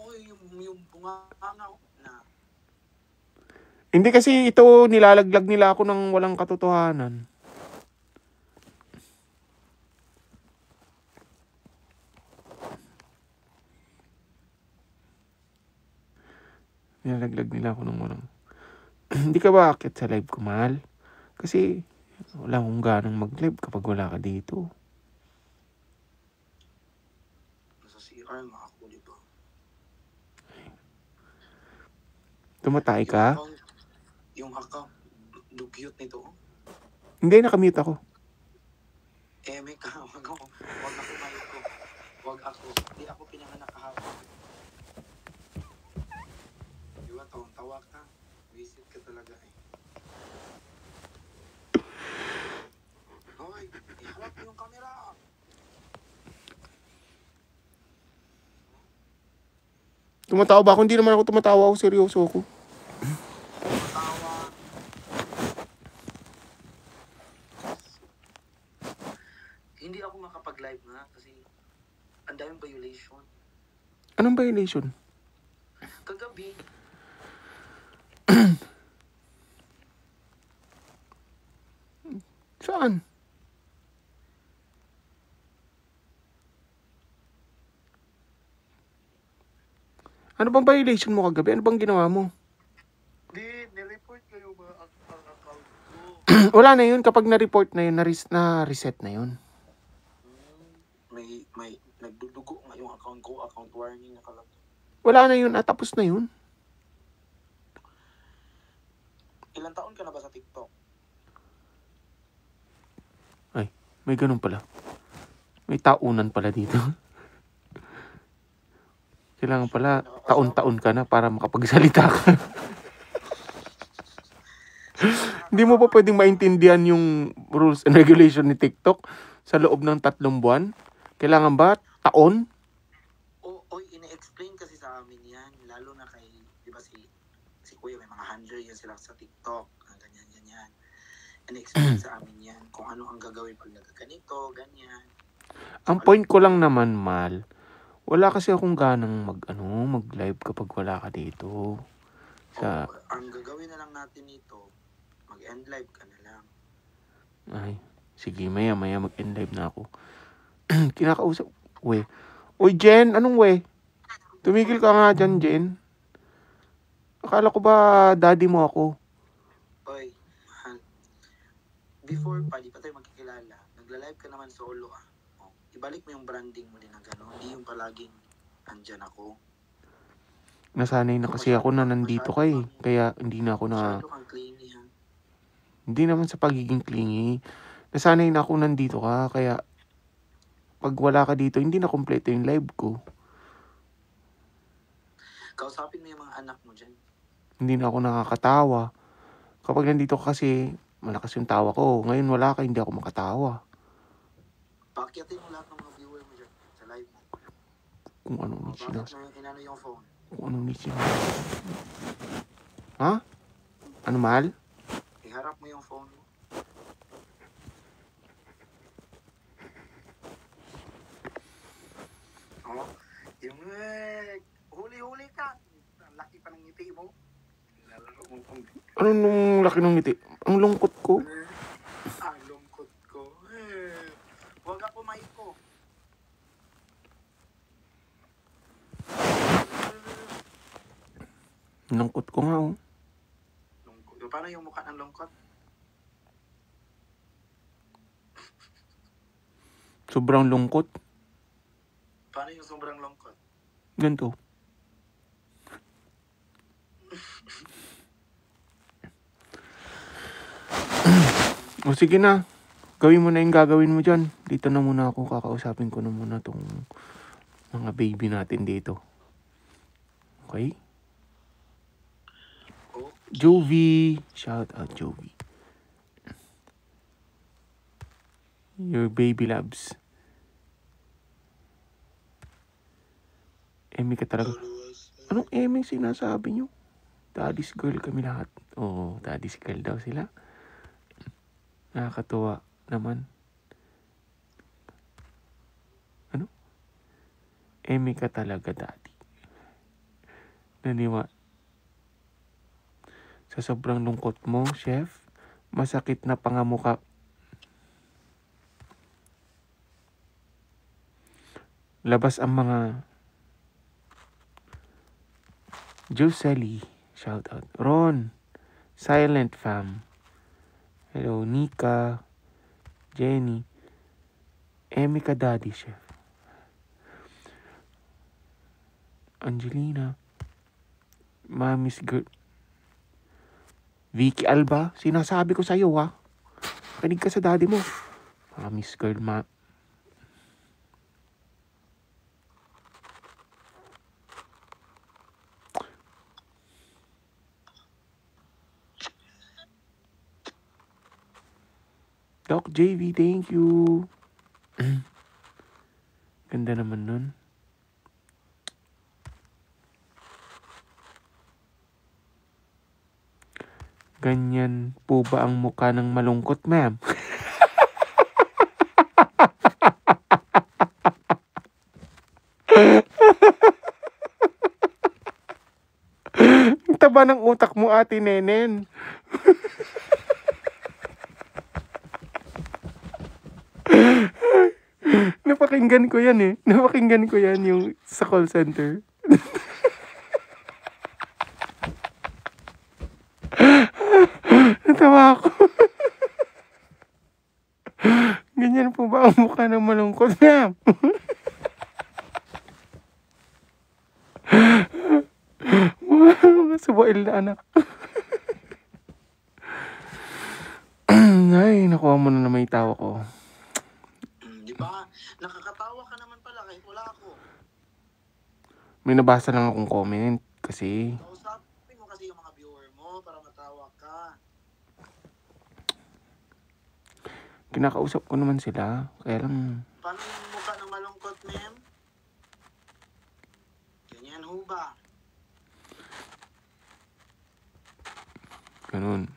yung bunganga na... Hindi kasi ito, nilalaglag nila ako ng walang katotohanan. Nilalaglag nila ako ng walang... Hindi ka ba akit sa live ko, mahal? Kasi wala akong ganang mag-live kapag wala ka dito. Nasa CR nga ako, di ba? Tumatay ka? Yung account, cute nito. Hindi, nakamute ako. Meka, wag ako, Maiko. Wag ako. Di ako pinanganak kahapon. Di ba, tawa ka? Visit ka talaga eh. Hoy, ihawak mo yung camera. Tumatawa ba ako? Hindi naman ako tumatawa ako. Seryoso ako. Tawa. Hindi ako makapag-live nga kasi ang daming violation. Anong violation? Kagabi, Saan? Ano bang violation mo kagabi? Ano bang ginawa mo? nireport kayo ba ang account ko? Wala na yun. Kapag na-report na yun, na-reset na yun. May nagdudugo nga yung account ko, account warning nakalagay. Wala na yun. Tapos na yun. Ilang taon ka na ba sa TikTok? Ay, may ganun pala. May taunan pala dito. Kailangan pala taon-taon ka na para makapagsalita ka. Hindi mo pa pwedeng maintindihan yung rules and regulation ni TikTok sa loob ng 3 buwan? Kailangan ba taon? Oy, ine-explain kasi sa amin yan. Lalo na kay, di ba si Kuya, may mga 100 yan sila sa TikTok. Ganyan. Ine-explain sa amin yan kung ano ang gagawin pag nagkaganito, ganyan. Ang point ko lang naman, Mal, wala kasi akong ganang mag-live kapag wala ka dito. Ang gagawin na lang natin dito, mag-end live ka na lang. Ay, sige, maya mag-end live na ako. Kinakausap. We. Uy, Jen, anong we? Tumigil ka nga dyan, Jen. Akala ko ba daddy mo ako? Oy, mahal. Before pa, di pa tayo magkikilala. Nagla-live ka naman solo ibalik mo yung branding mo din na gano'n. Hindi yung palaging andyan ako. Nasanay na kasi ako na nandito ka eh. Kaya hindi na ako na... Masyado kang clingy ha. Hindi naman sa pagiging clingy. Nasanay na ako nandito ka. Kaya pag wala ka dito, hindi na kompleto yung live ko. Kausapin mo yung mga anak mo dyan. Hindi na ako nakakatawa. Kapag nandito ka kasi, malakas yung tawa ko. Ngayon wala ka, hindi ako makatawa. Pakyatin mo lahat ng mga viewer mo dyan sa live mo. Kung anong Bakit mo inano yung phone? Kung anong Ha? Ano, Mal? Iharap mo yung phone mo. Yung huli-huli ka. Ang laki pa ng ngiti mo. Ano nung laki ng ngiti? Ang lungkot ko. Ang lungkot ko. Huwag ako maiko. Lungkot ko nga oh. Lungkot. Paano yung mukha ng lungkot? Sobrang lungkot. Paano yung sobrang lungkot? Ganito. O sige na. Gawin mo na yung gagawin mo dyan. Dito na muna ako. Kakausapin ko na muna tong mga baby natin dito. Okay? Jovi. Shout out Jovi. Your baby loves. Emi ka talaga. Anong Emi sinasabi nyo? Daddy's girl kami lahat. Oo, daddy's girl daw sila. Nakakatuwa naman. Ano? Emi ka talaga, daddy. Naniwa. Sa sobrang lungkot mo, chef, masakit na pangamuka. Labas ang mga Josely, shout out. Ron, Silent Fam. Hello, Nika, Jenny, Emika Daddy Chef. Angelina, Mami's Girl. Vicky Alba, sinasabi ko sa'yo ha. Kinig ka sa daddy mo. Mami's Girl, Doc JV, thank you. Ganda naman nun. Ganyan po ba ang mukha ng malungkot, ma'am? Ang taba ng utak mo, Ate Nenen. Napakinggan ko yan eh. Napakinggan ko yan yung sa call center. Natawa ako. Ganyan po ba ang mukha ng malungkot, ma'am? Subuil na anak. Ay, nakuha mo na may tawa ko. Di ba? Nakakatawa ka naman pala kahit wala ako. May nabasa lang akong comment kasi... Kausapin mo kasi yung mga viewer mo para matawa ka. Kinakausap ko naman sila. Kaya lang, Paano yung mukha ng malungkot, ma'am? Ganyan ho ba? ganun.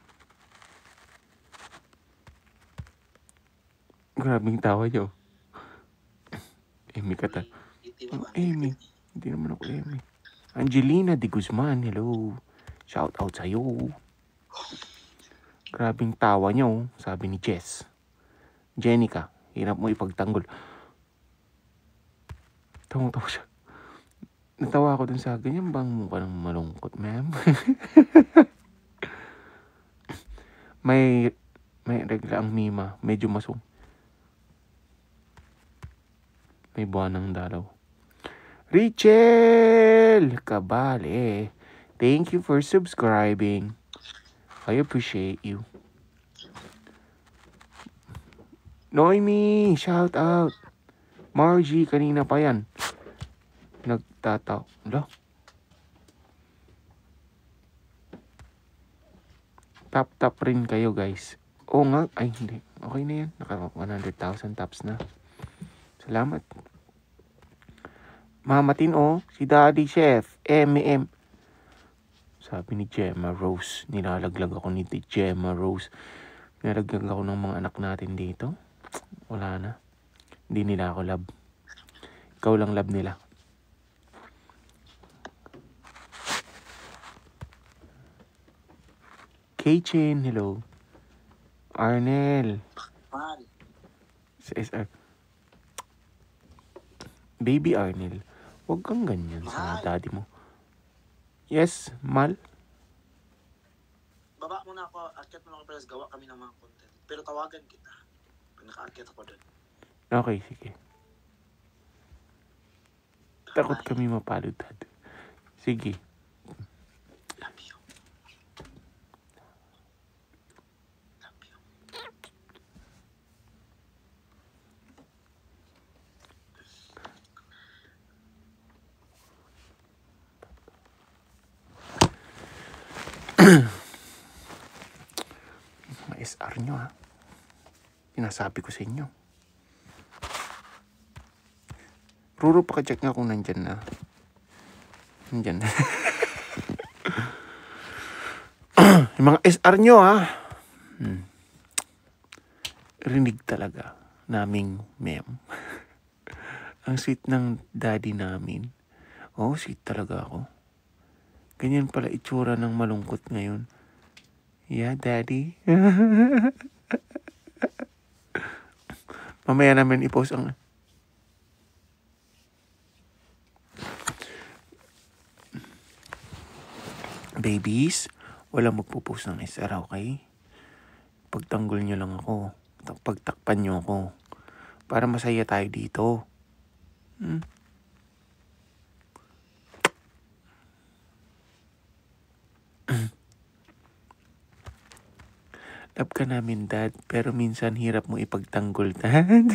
Grabing tawa nyo. Amy ka ta. Oh, Amy. Hindi naman ako Amy. Angelina de Guzman, hello. Shout out sa'yo. Grabing tawa nyo, sabi ni Jess. Jenica, hirap mo ipagtanggol. Tawang-tawa siya. Natawa ako dun sa ganyan bang mukha ng malungkot, ma'am? may regla ang Mima. Medyo masong. May buwan ng dalaw. Richel Kabale, thank you for subscribing. I appreciate you. Noemi, shout out. Margie, kanina pa yan. Nagtataw. Ala. Tap rin kayo, guys. Oo nga. Ay, hindi. Okay na yan. Naka 100,000 taps na. Salamat. Mamatin, si Daddy Chef. M. Sabi ni Gemma Rose. Nilalaglag ako ni Gemma Rose. Nilalaglag ako ng mga anak natin dito. Wala na. Hindi nila ako love. Ikaw lang love nila. Kachin, hello. Arnel. Mahal. Sa SR. Baby Arnel. Huwag kang ganyan sa daddy mo. Yes, Mal. Baba muna ako. Akyat muna ako, pero gawa kami ng mga content. Pero tawagan kita. Pag naka-akyat ako doon. Okay, sige. Takot kami mapalod, dad. Sige. Love you. Love you. Mga SR nyo, ha. Pinasabi ko sa inyo. Ruro, paka-check nga kung nandyan na. Nandyan na. Yung mga SR nyo, ha. Rinig talaga naming mem. Ang sweet ng daddy namin. Oh, sweet talaga ako. Ganyan pala itsura ng malungkot ngayon. Yeah, daddy. Mamaya namin i-post ang... Babies, walang magpo-post ng SR, okay? Pagtanggol nyo lang ako. Pagtakpan nyo ako. Para masaya tayo dito. Love ka namin, dad. Pero minsan hirap mo ipagtanggol, dad.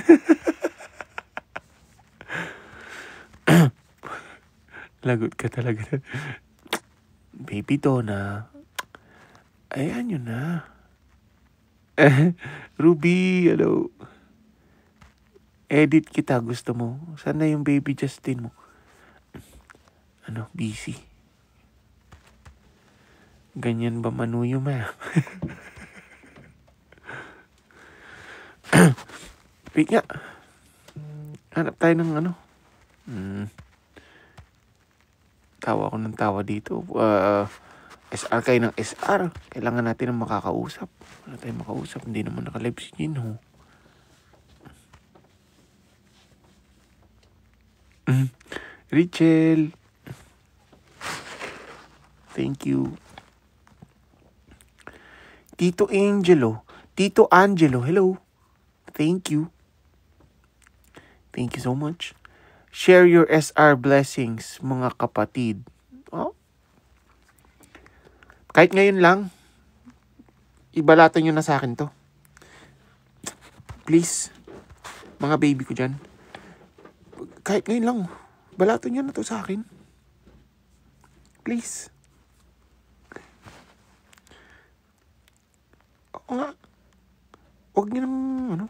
Lagot ka talaga, dad. Baby Donna. Ayan yun na. Ruby, hello. Edit kita, gusto mo. Sana yung baby Justin mo. Busy. Ganyan ba manuyo, ma? Wait nga. Hanap tayo ng tawa ko ng tawa dito. SR kayo ng SR. Kailangan natin ng makakausap. Wala tayong makausap. Hindi naman naka-live si Jinho. Richel. Thank you. Tito Angelo. Tito Angelo. Hello. Thank you. Thank you so much. Share your SR blessings, mga kapatid. Oh. Kahit ngayon lang, ibalatan nyo na sa akin to. Please. Mga baby ko dyan. Kahit ngayon lang, balatan nyo na to sa akin. Please. Oo nga. Huwag niyo nang, ano.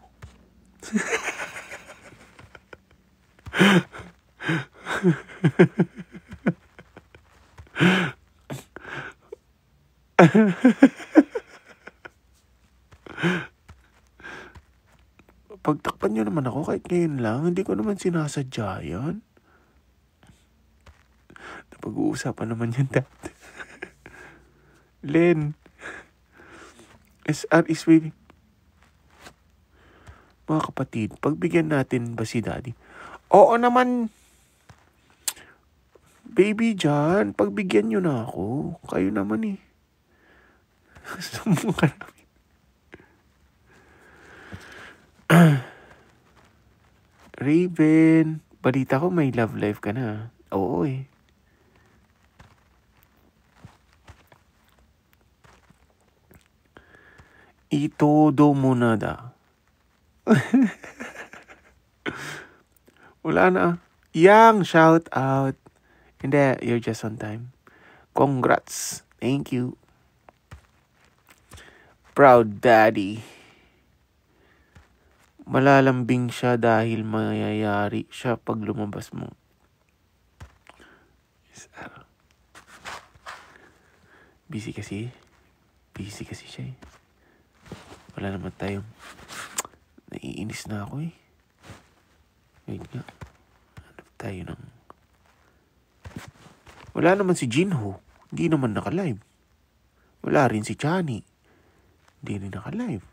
Pagtakpan niyo naman ako kahit ngayon lang. Hindi ko naman sinasadya yan. Napag-uusapan naman yan, Dad. Len, SR is waving. Mga kapatid, pagbigyan natin ba si Daddy? Oo naman. Baby John, pagbigyan niyo na ako. Kayo naman eh. Sumbong ka namin. Raven, balita ko may love life ka na. Oo eh. Itodo mo na da. Wala na. Yang, shout out. Hindi, you're just on time. Congrats. Thank you. Proud daddy. Malalambing siya dahil mayayari siya pag lumabas mo. Busy kasi. Busy kasi siya eh. Wala naman tayong... Naiinis na ako eh. Wait nga. Hanap tayo ng... Wala naman si Jinho. Hindi naman naka-live. Wala rin si Chani. Hindi rin naka-live.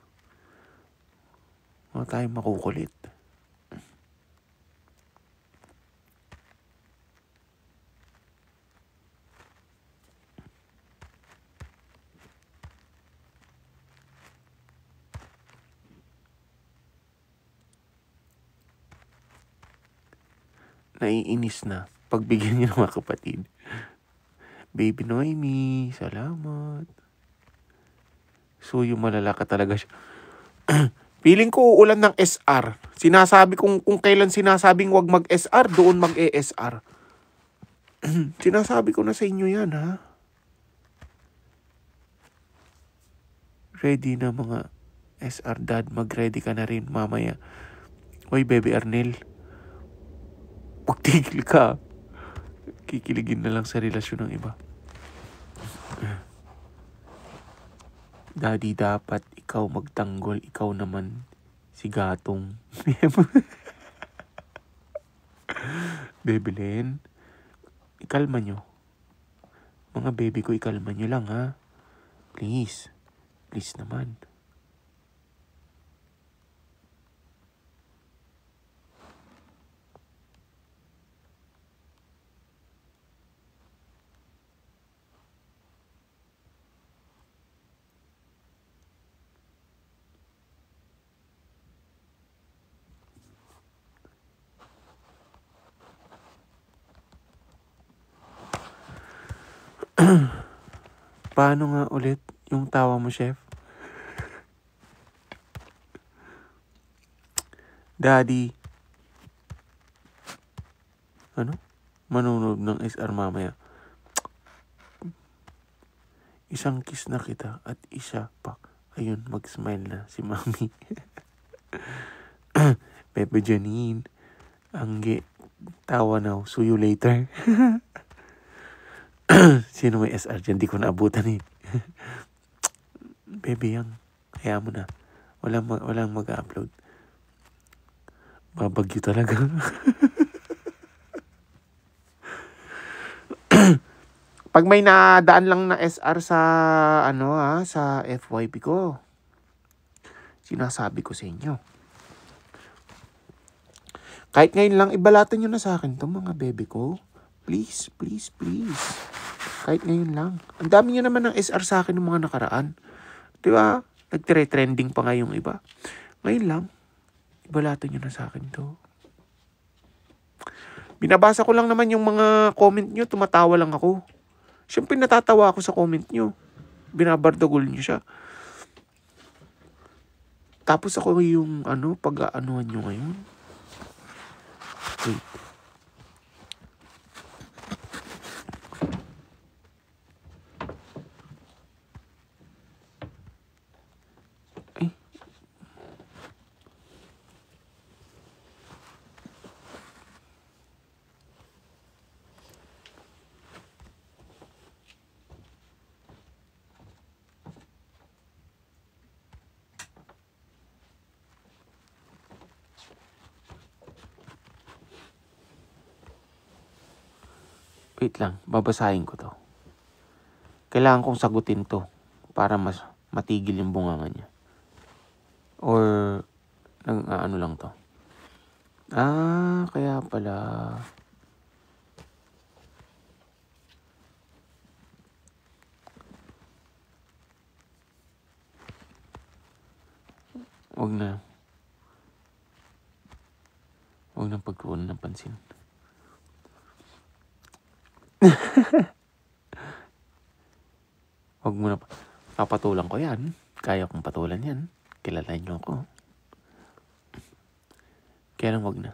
Wala tayong makukulit. Naiinis na. Pagbigyan niyo ng mga kapatid. Baby Noemi, salamat. So, yung malala ka talaga siya. Feeling ko uulan ng SR. Sinasabi kung kailan sinasabing wag mag-SR, doon mag-ESR. Sinasabi ko na sa inyo yan, ha? Ready na mga SR dad. Mag-ready ka na rin mamaya. Oy, Baby Arnel. Pagtigil ka. Kikiligin na lang sa relasyon ng iba. Daddy, dapat ikaw magtanggol. Ikaw naman si gatong. Baby Len, ikalma nyo. Mga baby ko, ikalma nyo lang, ha? Please. Please naman. Paano nga ulit yung tawa mo, chef? Daddy. Ano? Manunog ng SR mamaya. Isang kiss na kita at isa pa. Ayun, mag-smile na si Mami. Pepe Janine. Angge. Tawa now. See you later. Sino may SR dyan? Di ko naabutan eh. Baby Yang, kaya mo na. Walang mag-upload. Babagyo talaga. Pag may nadaan lang na SR sa sa FYP ko, sinasabi ko sa inyo. Kahit ngayon lang, ibalatan nyo na sa akin to mga bebe ko. Please, please, please. Kahit ngayon lang. Ang dami nyo naman ng SR sa akin ng mga nakaraan. Diba? Nagtre-trending pa nga yung iba. Ngayon lang, ibalatan nyo na sa akin to. Binabasa ko lang naman yung mga comment nyo, tumatawa lang ako. Siyempre natatawa ako sa comment nyo. Binabardagol nyo siya. Tapos ako yung pag-aanuhan nyo ngayon. Wait. Wait lang, babasahin ko to. Kailangan kong sagutin to para mas matigil yung bunganga niya. Or, ano lang to. Kaya pala. Huwag na pagtuunan ng pansin. Huwag mo na. Papatulan ko yan. Kaya kong patulan yan. Kilala niyo ako. Kaya lang huwag na.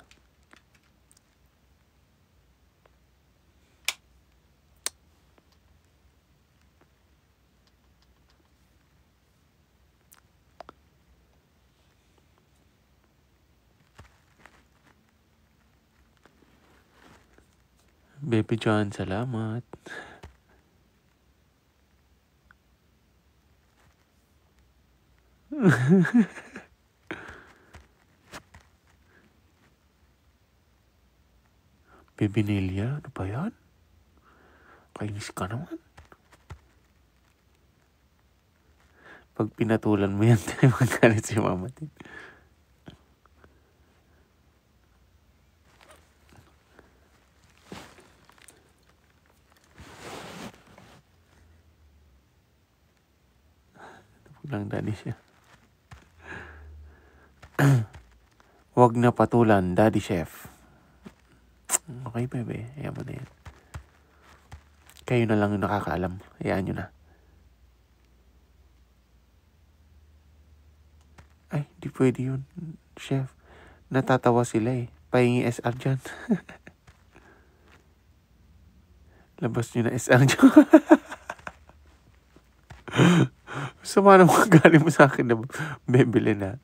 Baby John, salamat. Baby Nelia, ano ba yan? Kainis ka naman. Pag pinatulan mo yan, tayo magkalit si mama din. Lang daddy siya. Huwag na patulan, daddy chef. Okay, bebe. Hayaan mo na yan. Kayo na lang yung nakakaalam. Hayaan nyo na. Ay, di pwede yun. Chef, natatawa sila eh. Pahingi SR dyan. Labas nyo na SR dyan. Sama na mga galing mo sa akin na bebili na.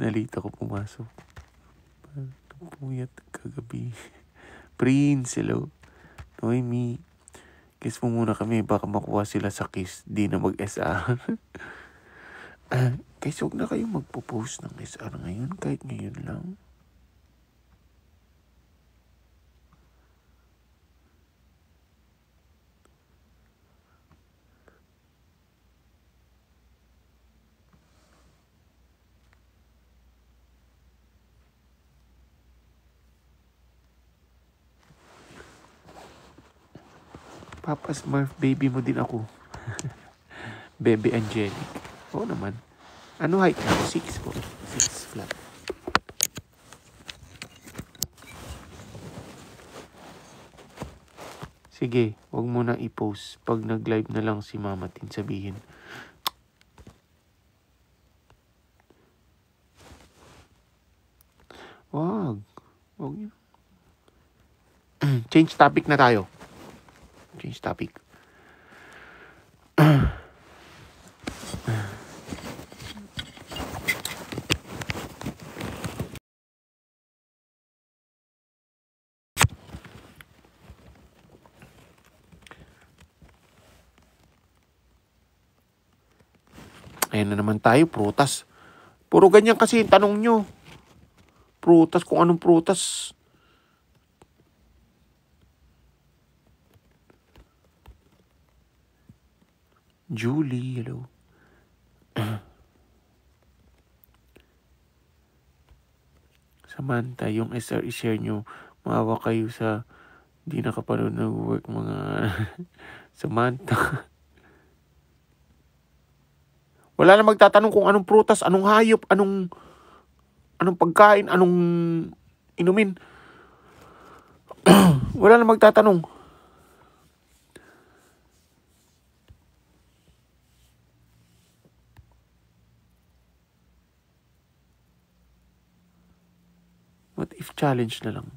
Nalita ko pumasok. Puyat kagabi. Prince, hello. Noemi. Kiss mo muna kami. Baka makuha sila sa kiss. Di na mag-SR. Guys, huwag na kayong magpo-post ng SR ngayon. Kahit ngayon lang. Papa Smurf, baby mo din ako. Baby Angelic. Oo naman. Ano height na ako? 6 po. 6 flat. Sige, wag mo na i-post. Pag nag-live na lang si Mama Tin, sabihin. Wag yun. Change topic na tayo. Change topic. Ayan na naman tayo, prutas. Puro ganyan kasi yung tanong nyo. Prutas, kung anong prutas. Julie, hello. Samantha, yung SR i-share nyo. Maawa kayo sa di nakapanood na work mga Samantha. Wala na magtatanong kung anong prutas, anong hayop, anong pagkain, anong inumin. Wala na magtatanong. What if challenge na lang?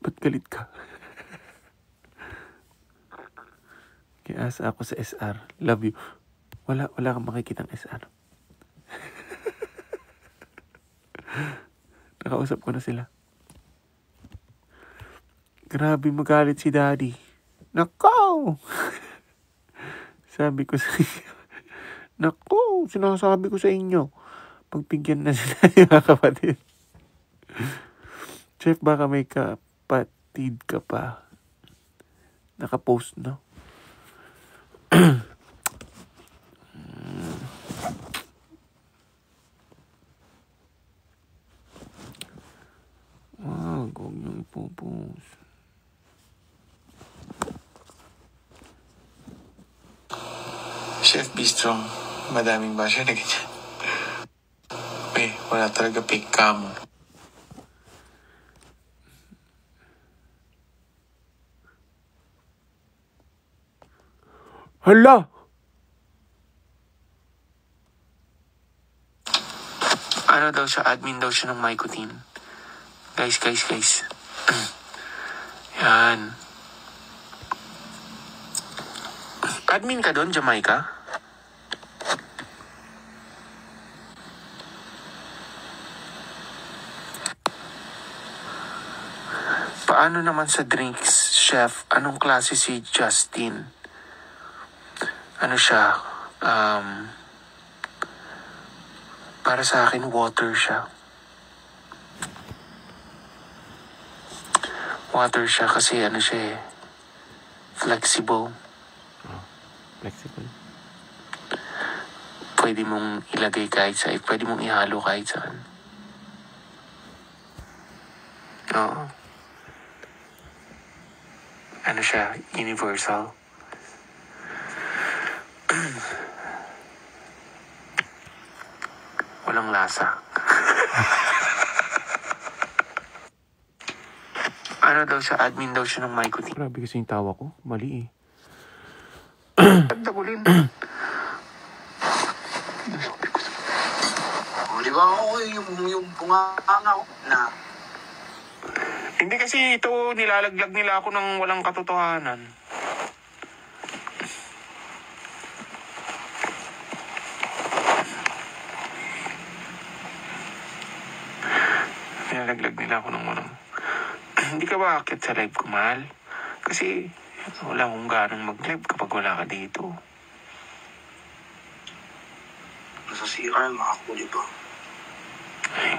Ba't galit ka? Kaya asa ako sa SR. Love you. Wala kang makikitang SR. Nakausap ko na sila. Grabe magalit si Daddy. Nakaw! Sabi ko sa iyo, Naku, sinasabi ko sa inyo. Pagbigyan na sila yung mga kapatid. Chef, baka may kapatid ka pa. Nakapost, no? Huwag niyong ipopost. Chef Bistro, madaming ba siya na ganyan? Wala talaga fake cam. Hala! Ano daw siya, admin daw siya ng Mycotin. Guys. Yan. Admin ka doon, Jamaica? Paano naman sa drinks, chef? Anong klase si Justin? Ano siya? Para sa akin, water siya. Water siya kasi ano siya flexible. Flexible. Pwede mong ilagay kahit saan. Pwede mong ihalo kahit saan. Oo. Ano siya? Universal. Walang lasa. Ano daw siya? Admin daw siya ng Mycotin. Grabe kasi yung tawa ko. Mali eh. Tagulin. Di ba ako yung bunganga ko na Hindi kasi ito, nilalaglag nila ako ng walang katotohanan. Nilalaglag nila ako ng walang... Hindi ka ba akit sa live ko, mahal? Kasi wala akong ganang mag-live kapag wala ka dito. nasa CR nga ako, di ba? Ay.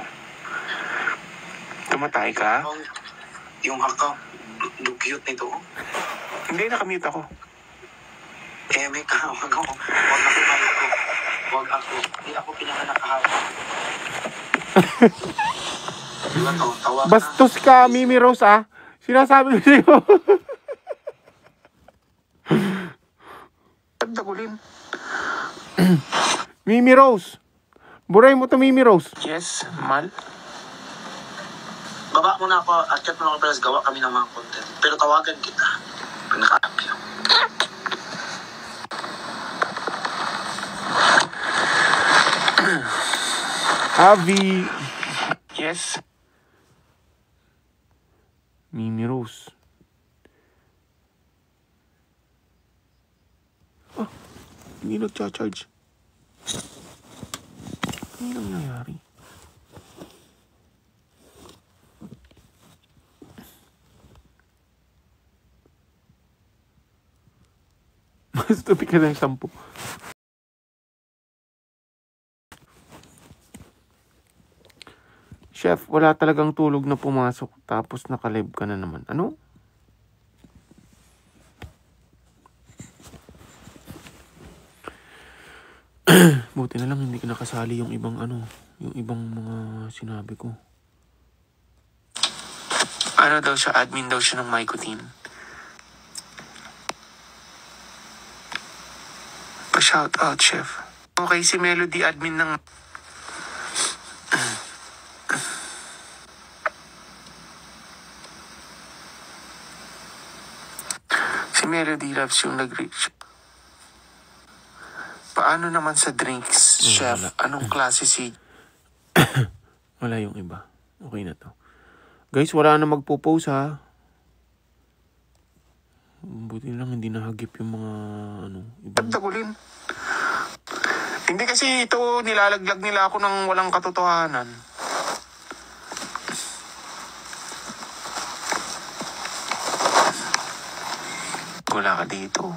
Tumatay ka? Yung haka, dugyot nito. Hindi, nakamute ako. May kahawag ako. Wag ako malito. Wag ako. Hindi ako pinanganak kahawag. Diba to? Tawag Bastos ka, Mimi Rose, ah. Sinasabi ko sa'yo. Tagulin. Mimi Rose. Buray mo to, Mimi Rose. Yes, mal. Baba muna ako at chat muna ako pero gawa kami ng mga content. Pero tawagan kita pag naka-appeal. Avi. Yes. Mimi Rose. Ah, hindi nagcha-charge. Ano nangyayari? Mas tupik ka ng 10. Chef, wala talagang tulog na pumasok tapos naka-live ka na naman. Ano? Buti na lang hindi ka nakasali yung ibang yung ibang mga sinabi ko. Ano daw siya? Admin daw siya ng Mycotin. Pa-shout out, chef. Okay, si Melody admin ng... Si Melody loves yung nag-reach. Paano naman sa drinks, chef? Wala. Anong klase si... Wala yung iba. Okay na to. Guys, wala na magpo-post, ha. Buti lang hindi nahagip yung mga ibang... Tagulin. Hindi kasi ito, nilalaglag nila ako ng walang katotohanan. Wala ka dito.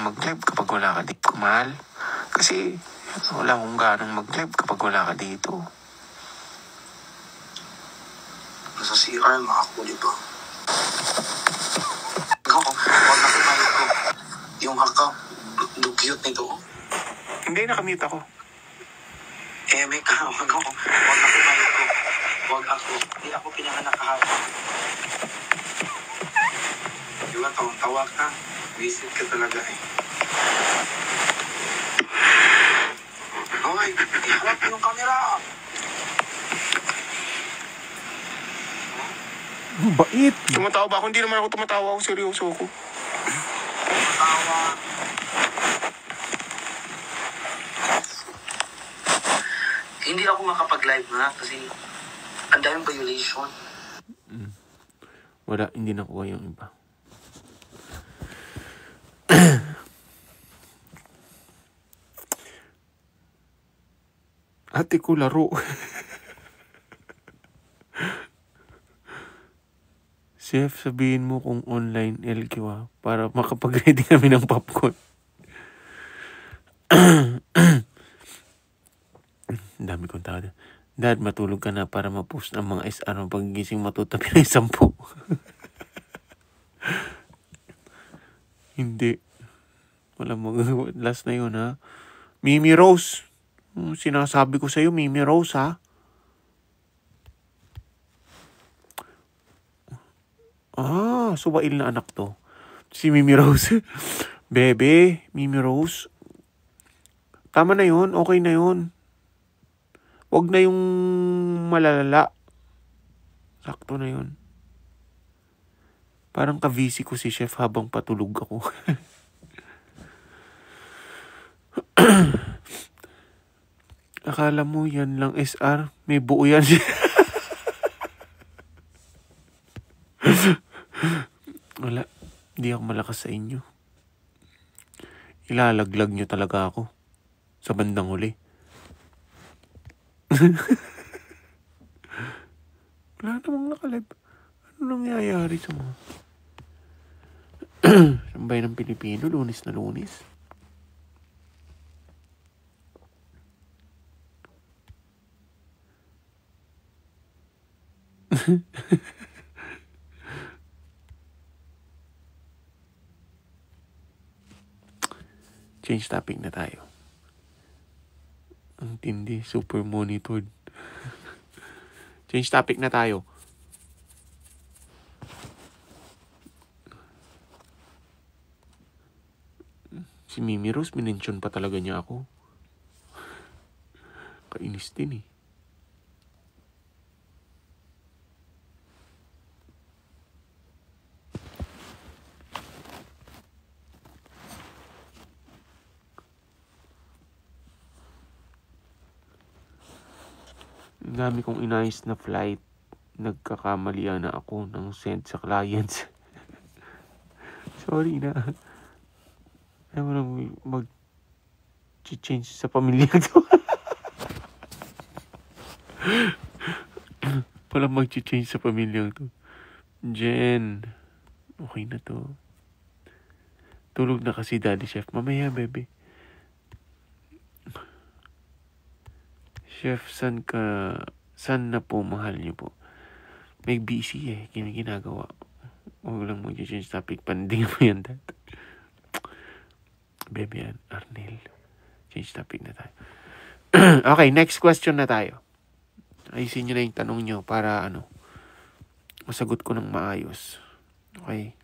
mag-live kapag wala ka dito, mahal. Kasi wala akong ganang mag-live kapag wala ka dito. Nasa CR nga ako, di ba? Ako, wag na kumain ko. Yung haka, dugyot nito. Hindi, nakamute ako. May kahawag ako. Wag na kumain ko. Wag ako. Hindi ako pinanganak kahawag. Di ba, tawang-tawa ka. Visit ka talaga eh. Hoy, iharap mo yung camera. Bait. Tumatawa ba ako? Hindi naman ako tumatawa. Ako seryoso ako. Tawa. Hindi ako makapag-live na kasi ang daming violation. Wala, hindi nakuha yung iba. Ate ko laro. Chef, sabihin mo kung online LQ para makapag-ready kami ng popcorn. Ang dami kong tao. Dad, matulog ka na para ma-post ang mga SR mo pag-gising matutabi ng 10. Hindi. Wala last na yun, ha? Mimi Rose. Sinasabi ko sa'yo, Mimi Rose, ha? Suwail na anak to. Si Mimi Rose. Bebe, Mimi Rose. Tama na yun. Okay na yun. Wag na yung malalala. Sakto na yun. Parang ka-VC ko si Chef habang patulog ako. Akala mo yan lang SR? May buo yan. Wala. Hindi ako malakas sa inyo. Ilalaglag nyo talaga ako. Sa bandang huli. Wala namang nakalib. Ano nangyayari sa mga sambay ng Pilipino, Lunes na Lunes? Change topic na tayo. Ang tindi, super monitored. Change topic na tayo. Si Mimi Rose, minention pa talaga niya ako. Kainis din eh. Ang dami kong inayos na flight. Nagkakamalian na ako ng send sa clients. Sorry na. Ayaw mo lang mag-change sa pamilya to. Walang mag-change sa pamilya to. Jen, okay na to. Tulog na kasi Daddy Chef. Mamaya, bebe. Chef, saan na po mahal niyo po? May busy eh. Ginagawa. Huwag lang mag-change topic. Panding mo yan, Dad. Bebe yan, Arnel. Change topic na tayo. Okay, next question na tayo. Ayusin nyo na yung tanong nyo para masagot ko ng maayos. Okay.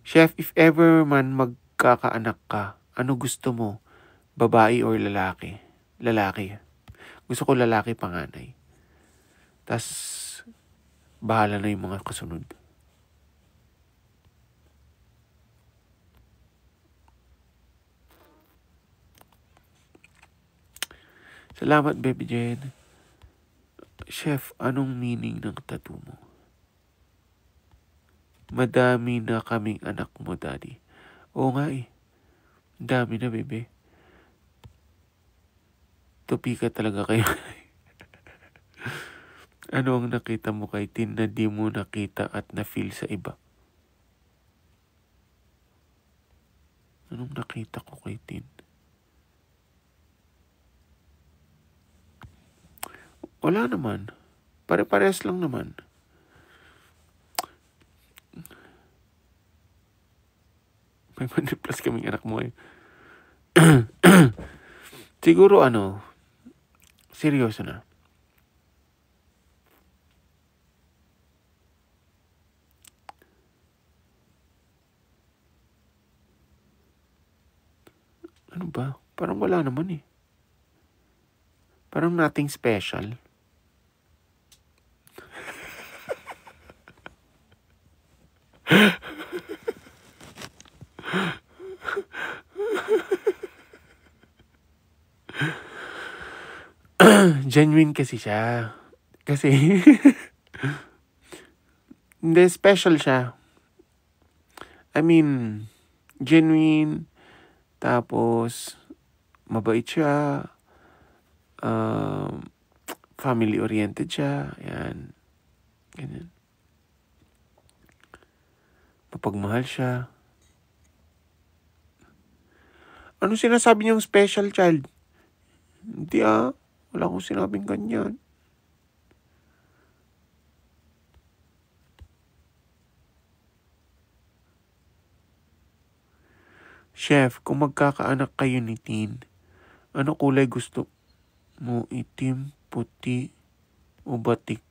Chef, if ever man magkakaanak ka, ano gusto mo? Babae or lalaki? Lalaki. Gusto ko lalaki panganay. Tas, bahala na yung mga kasunod. Salamat, Baby Jen. Chef, anong meaning ng tattoo mo? Madami na kaming anak mo, Daddy. Oo nga eh. Dami na, bebe. Tupi ka talaga kayo. Ano ang nakita mo kay Tin na di mo nakita at na-feel sa iba? Anong nakita ko kay Tin? Wala naman. Pare-parehas lang naman. May 100 plus kaming anak mo eh. Siguro seryoso na. Ano ba? Parang wala naman eh. Parang nothing special. Genuine kasi siya. Kasi, hindi, special siya. I mean, genuine, tapos, mabait siya, family-oriented siya, yan, ganyan. Mapagmahal siya. Ano sinasabi niyang special child? Hindi wala akong sinabing ganyan. Chef, kung magkakaanak kayo ni Tin, ano kulay gusto mo? Itim, puti, o batik?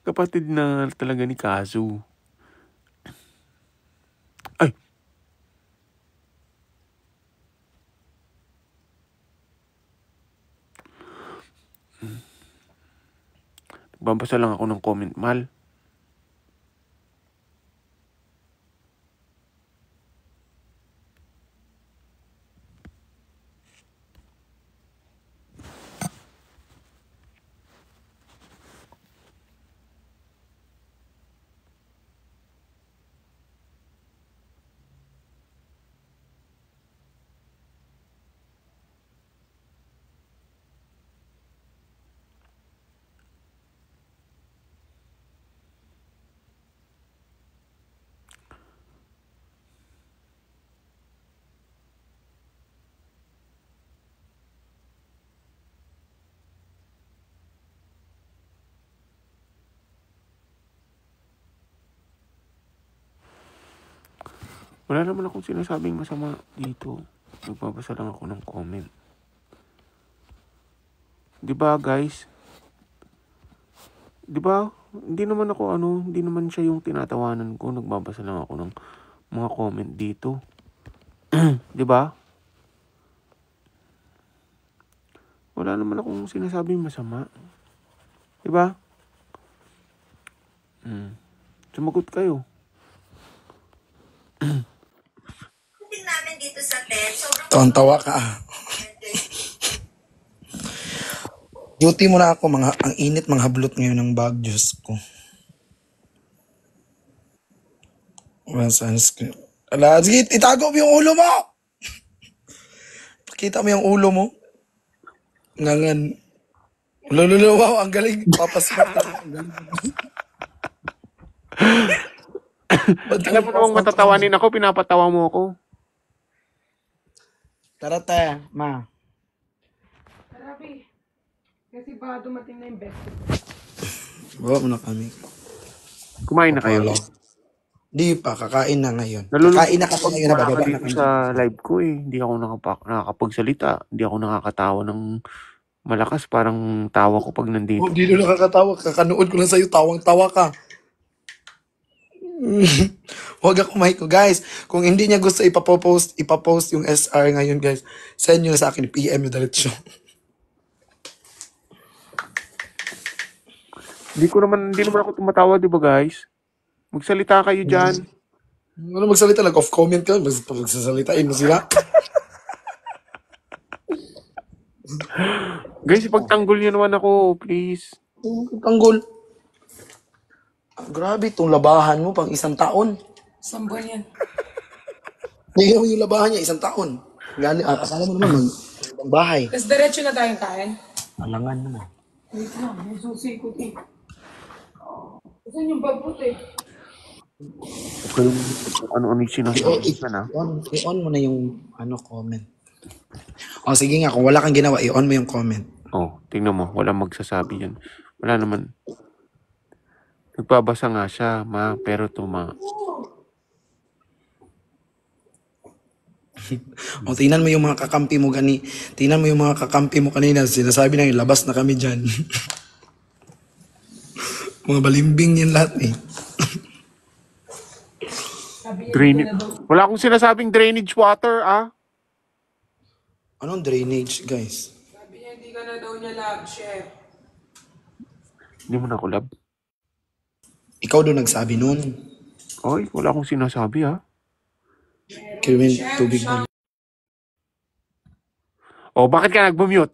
Kapatid na talaga ni Kazu. Ay! Nagbabasa lang ako ng comment, Mal. Wala naman akong sinasabing masama dito. Nagbabasa lang ako ng comment. Diba guys? Diba? Hindi naman siya yung tinatawanan ko. Nagbabasa lang ako ng mga comment dito. Diba? Wala naman akong sinasabing masama. Diba? Sumagot kayo. namin dito sa TED, sobrang Tawan-tawa ka. Duty mo na ako, ang init, mga hablot ngayon ng bag, Diyos ko. Well, sunscreen. Ala, sige, itago mo yung ulo mo! Pakita mo yung ulo mo. Ngangan. Lululo, wow, ang galing. Papasmak na. Ang galing. Alam mo namang matatawanin ako, pinapatawa mo ako. Tara te, ma. Grabe. Kasi ba dumating na yung best. Bawa mo na kami. Kumain na kayo? Di pa, kakain na ngayon. Nalulungkot Kakain na kasi ngayon, wala nabababa ka na dito kami. sa live ko eh. Hindi ako nakakapagsalita. Hindi ako nakakatawa ng malakas. Parang tawa ko pag nandito. Oh, di na nakakatawa. Kakanood ko lang sa'yo, tawang-tawa ka. Huwag ako ko. Guys, kung hindi niya gusto ipapost yung SR ngayon, guys, send nyo sa akin, PM nyo diretso. Hindi naman ako tumatawa, di ba guys? Magsalita kayo dyan. Ano magsalita? Off comment ka? Magsasalitain mo sila? Guys, ipagtanggol niyo naman ako, please. Tanggol. Grabe itong labahan mo pang isang taon. Isang buwan yan. Tingnan mo yung labahan niya, isang taon. Akala mo naman, ang bahay. Tapos diretso na tayong kain. Alangan naman. Wait lang, may susi ko eh. Saan yung babot eh? Okay, ano-ano yung sinasabi ka na? I-on mo na yung comment. O sige nga, kung wala kang ginawa, i-on mo yung comment. Oh, tingnan mo, walang magsasabi yan. Wala naman. Nagbabasa nga siya, ma, pero tuma. O tingnan mo yung mga kakampi mo tingnan mo yung mga kakampi mo kanina, sinasabi na yung labas na kami dyan. Mga balimbing yan lahat eh. Drainage. Wala akong sinasabing drainage water, ah. Anong drainage, guys? Sabi niya, hindi ka na daw niya love, chef. Hindi mo na kulab. Ikaw doon nagsabi nun. Oy, wala akong sinasabi, ah. Kirwin, tubig mo. Oh, bakit ka nag-mute?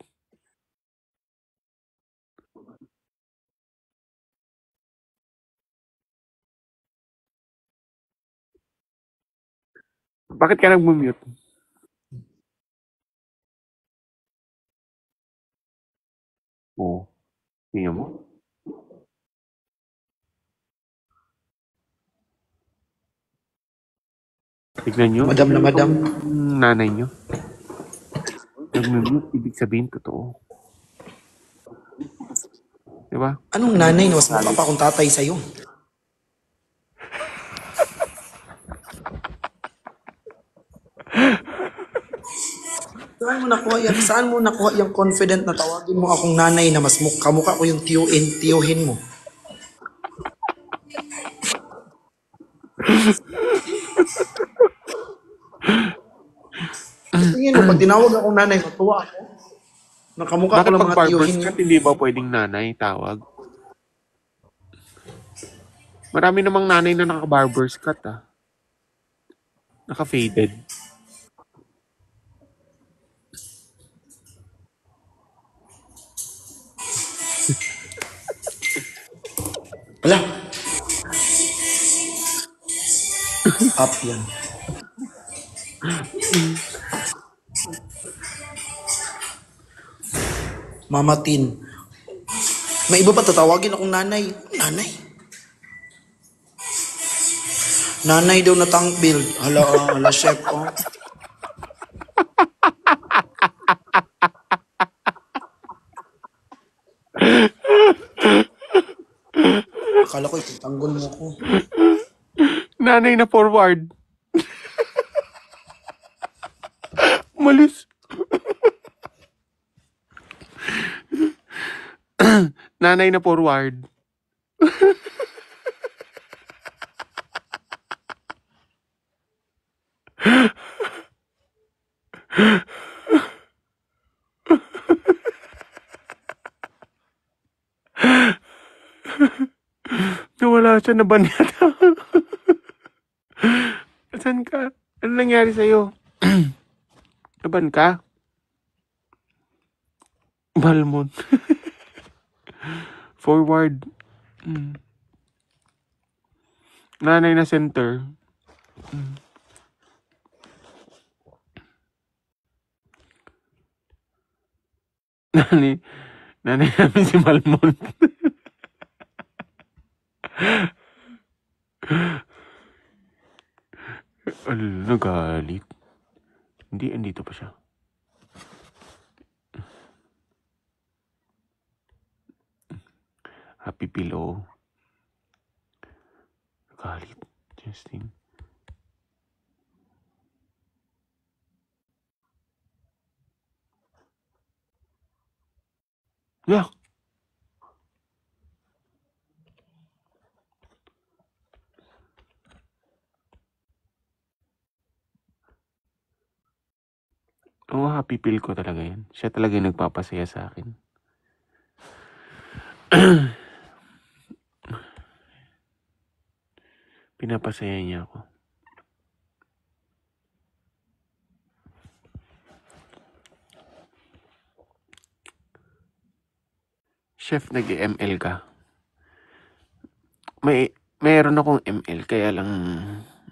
Bakit ka nag-mute? Oh, tingnan mo. Tignan nyo. Madam na madam. Nanay nyo. Nag-mute, ibig sabihin, totoo. Diba? Anong nanay na mas mukha pa akong tatay sa'yo? Saan mo nakuha yung confident na tawagin mo akong nanay na mas kamukha ko yung tiyuhin mo? Tingin mo, pag tinawag akong nanay, matuwa ako. Nakamukha ko Bakit lang pag mga barber's tiyuhin niyo. cut, hindi ba pwedeng nanay tawag? Marami namang nanay na naka-barber's cut, ah. Naka-faded. Wala. Up yan. Mama Tin. May iba pa tatawagin akong nanay. Nanay? Nanay daw na tank build. Hala, chef, oh. Akala ko itatanggol mo ko. Nanay na forward. Malis. Nanay na forward. Nawala siya na ba niyata? Saan ka? Ano nangyari sa'yo? Naban ka? Balmon. Forward. Nanay na center. Nanay namin si Balmon. Nagalit. Hindi, andito pa siya. Happy pillow. Nagalit. Justin. Yeah. Oo, happy pill ko talaga yan. Siya talaga yung nagpapasaya sa akin. Pinapasaya niya ako. Chef, nag-ML ka. Mayroon akong ML, kaya lang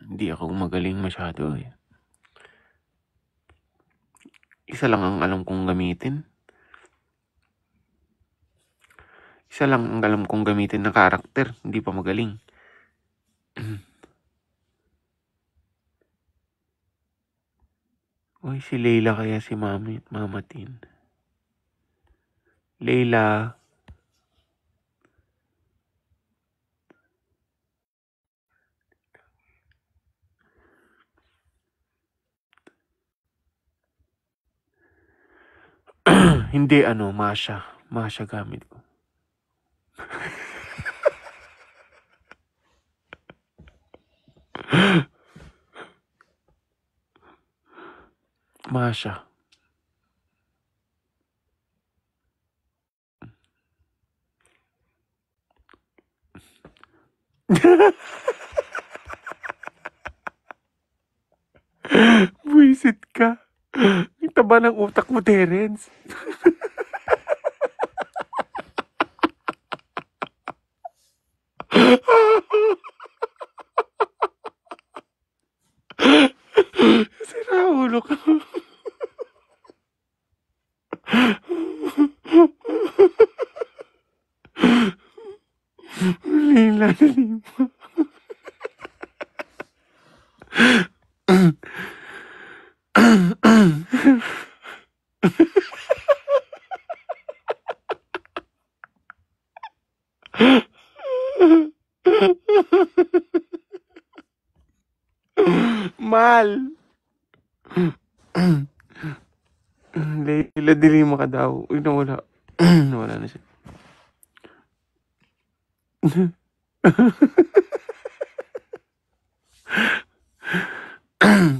hindi ako magaling masyado eh. Isa lang ang alam kong gamitin. Isa lang ang alam kong gamitin na karakter, hindi pa magaling. Uy, si Leila kaya si Mama Tin. Leila. Hindi Masha. Masha gamit ko. Masha. Buisit ka. Ang taba ng utak mo, Terence. Sira ulo ka. Leila, mo. Mal. Leila, dili mo ka daw. Uy, nawala. Nawala na siya.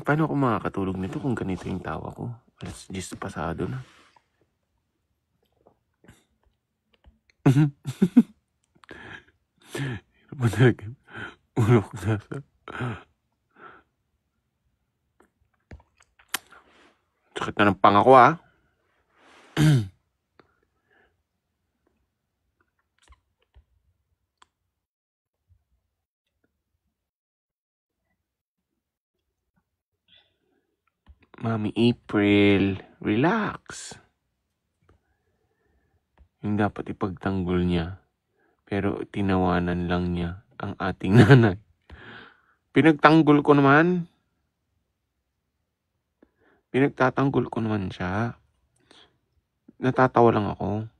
Paano ako makakatulog nito kung ganito yung tawa ko? Alas 10 pasado na. Ano talaga? Ulo ko nasa. Sakit na ng panga ko Mami April, relax. Yung dapat ipagtanggol niya, pero tinawanan lang niya ang ating nanay. Pinagtanggol ko naman. Pinagtatanggol ko naman siya. Natatawa lang ako.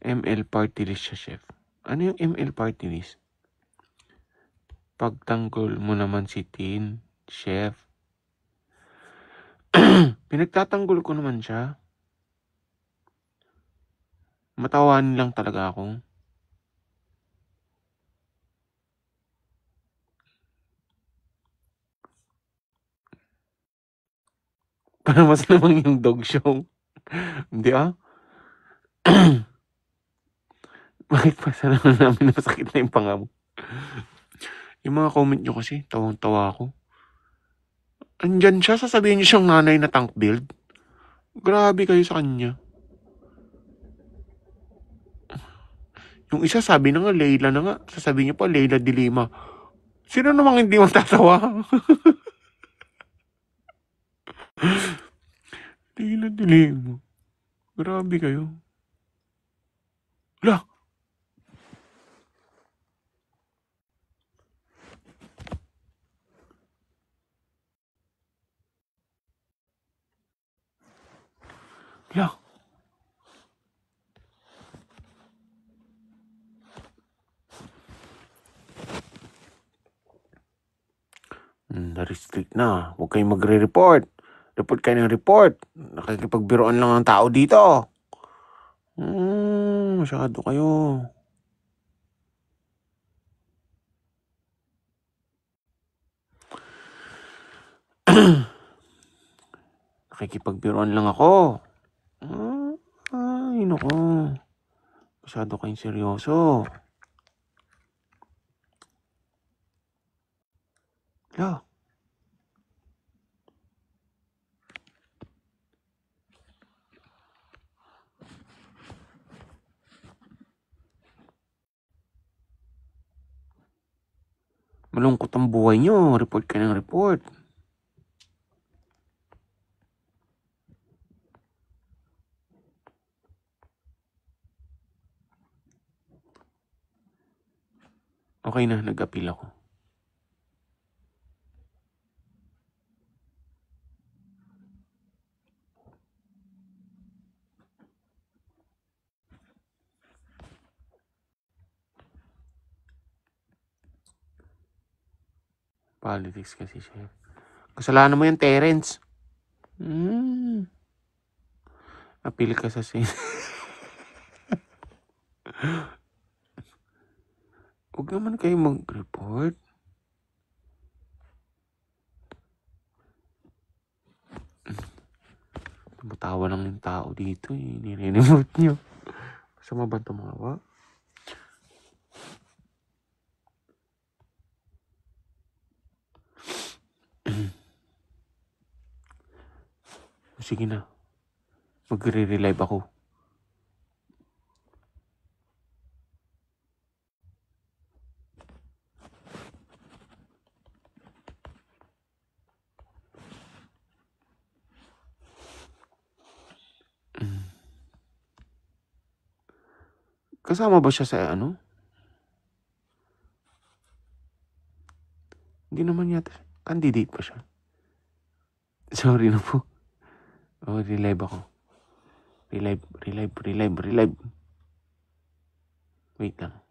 ML party list siya, chef. Ano yung ML party list? Pagtanggol mo naman si Tin, chef. Pinagtatanggol ko naman siya. Matawanin lang talaga ako. Para mas naman yung dog show. Hindi Bakit pa sa naman namin masakit na yung panga mo? Yung mga comment nyo kasi, tawang-tawa ako. Andyan siya, sasabihin niyo siyang nanay na tank build. Grabe kayo sa kanya. Yung isa sabi na nga, Leila na nga. Sasabihin niyo pa, Leila Dilima. Sino namang hindi matatawa? Leila Dilima. Grabe kayo. Lah! Lah! Na-restrict na. Huwag kayong magre-report. Report kayo ng report. Nakikipagbiroan lang ang tao dito. Masyado kayo. Nakikipagbiroan lang ako. Ay, naku. Masyado kayong seryoso. Lah. Malungkot ang buhay nyo. Report ka ng report. Okay na, nag-appeal ako. Politics kasi siya. Kasalanan mo yan, Terence. Appeal ka sa Huwag naman kayo mag-report. Tumatawa lang yung tao dito. Nire-remote nyo. Masama ba tumawa? Sige na. Magre-relive ako. Kasama ba siya sa ano? Hindi naman yata. Candidate pa siya. Sorry na po. Relive ako. Relive. Wait lang.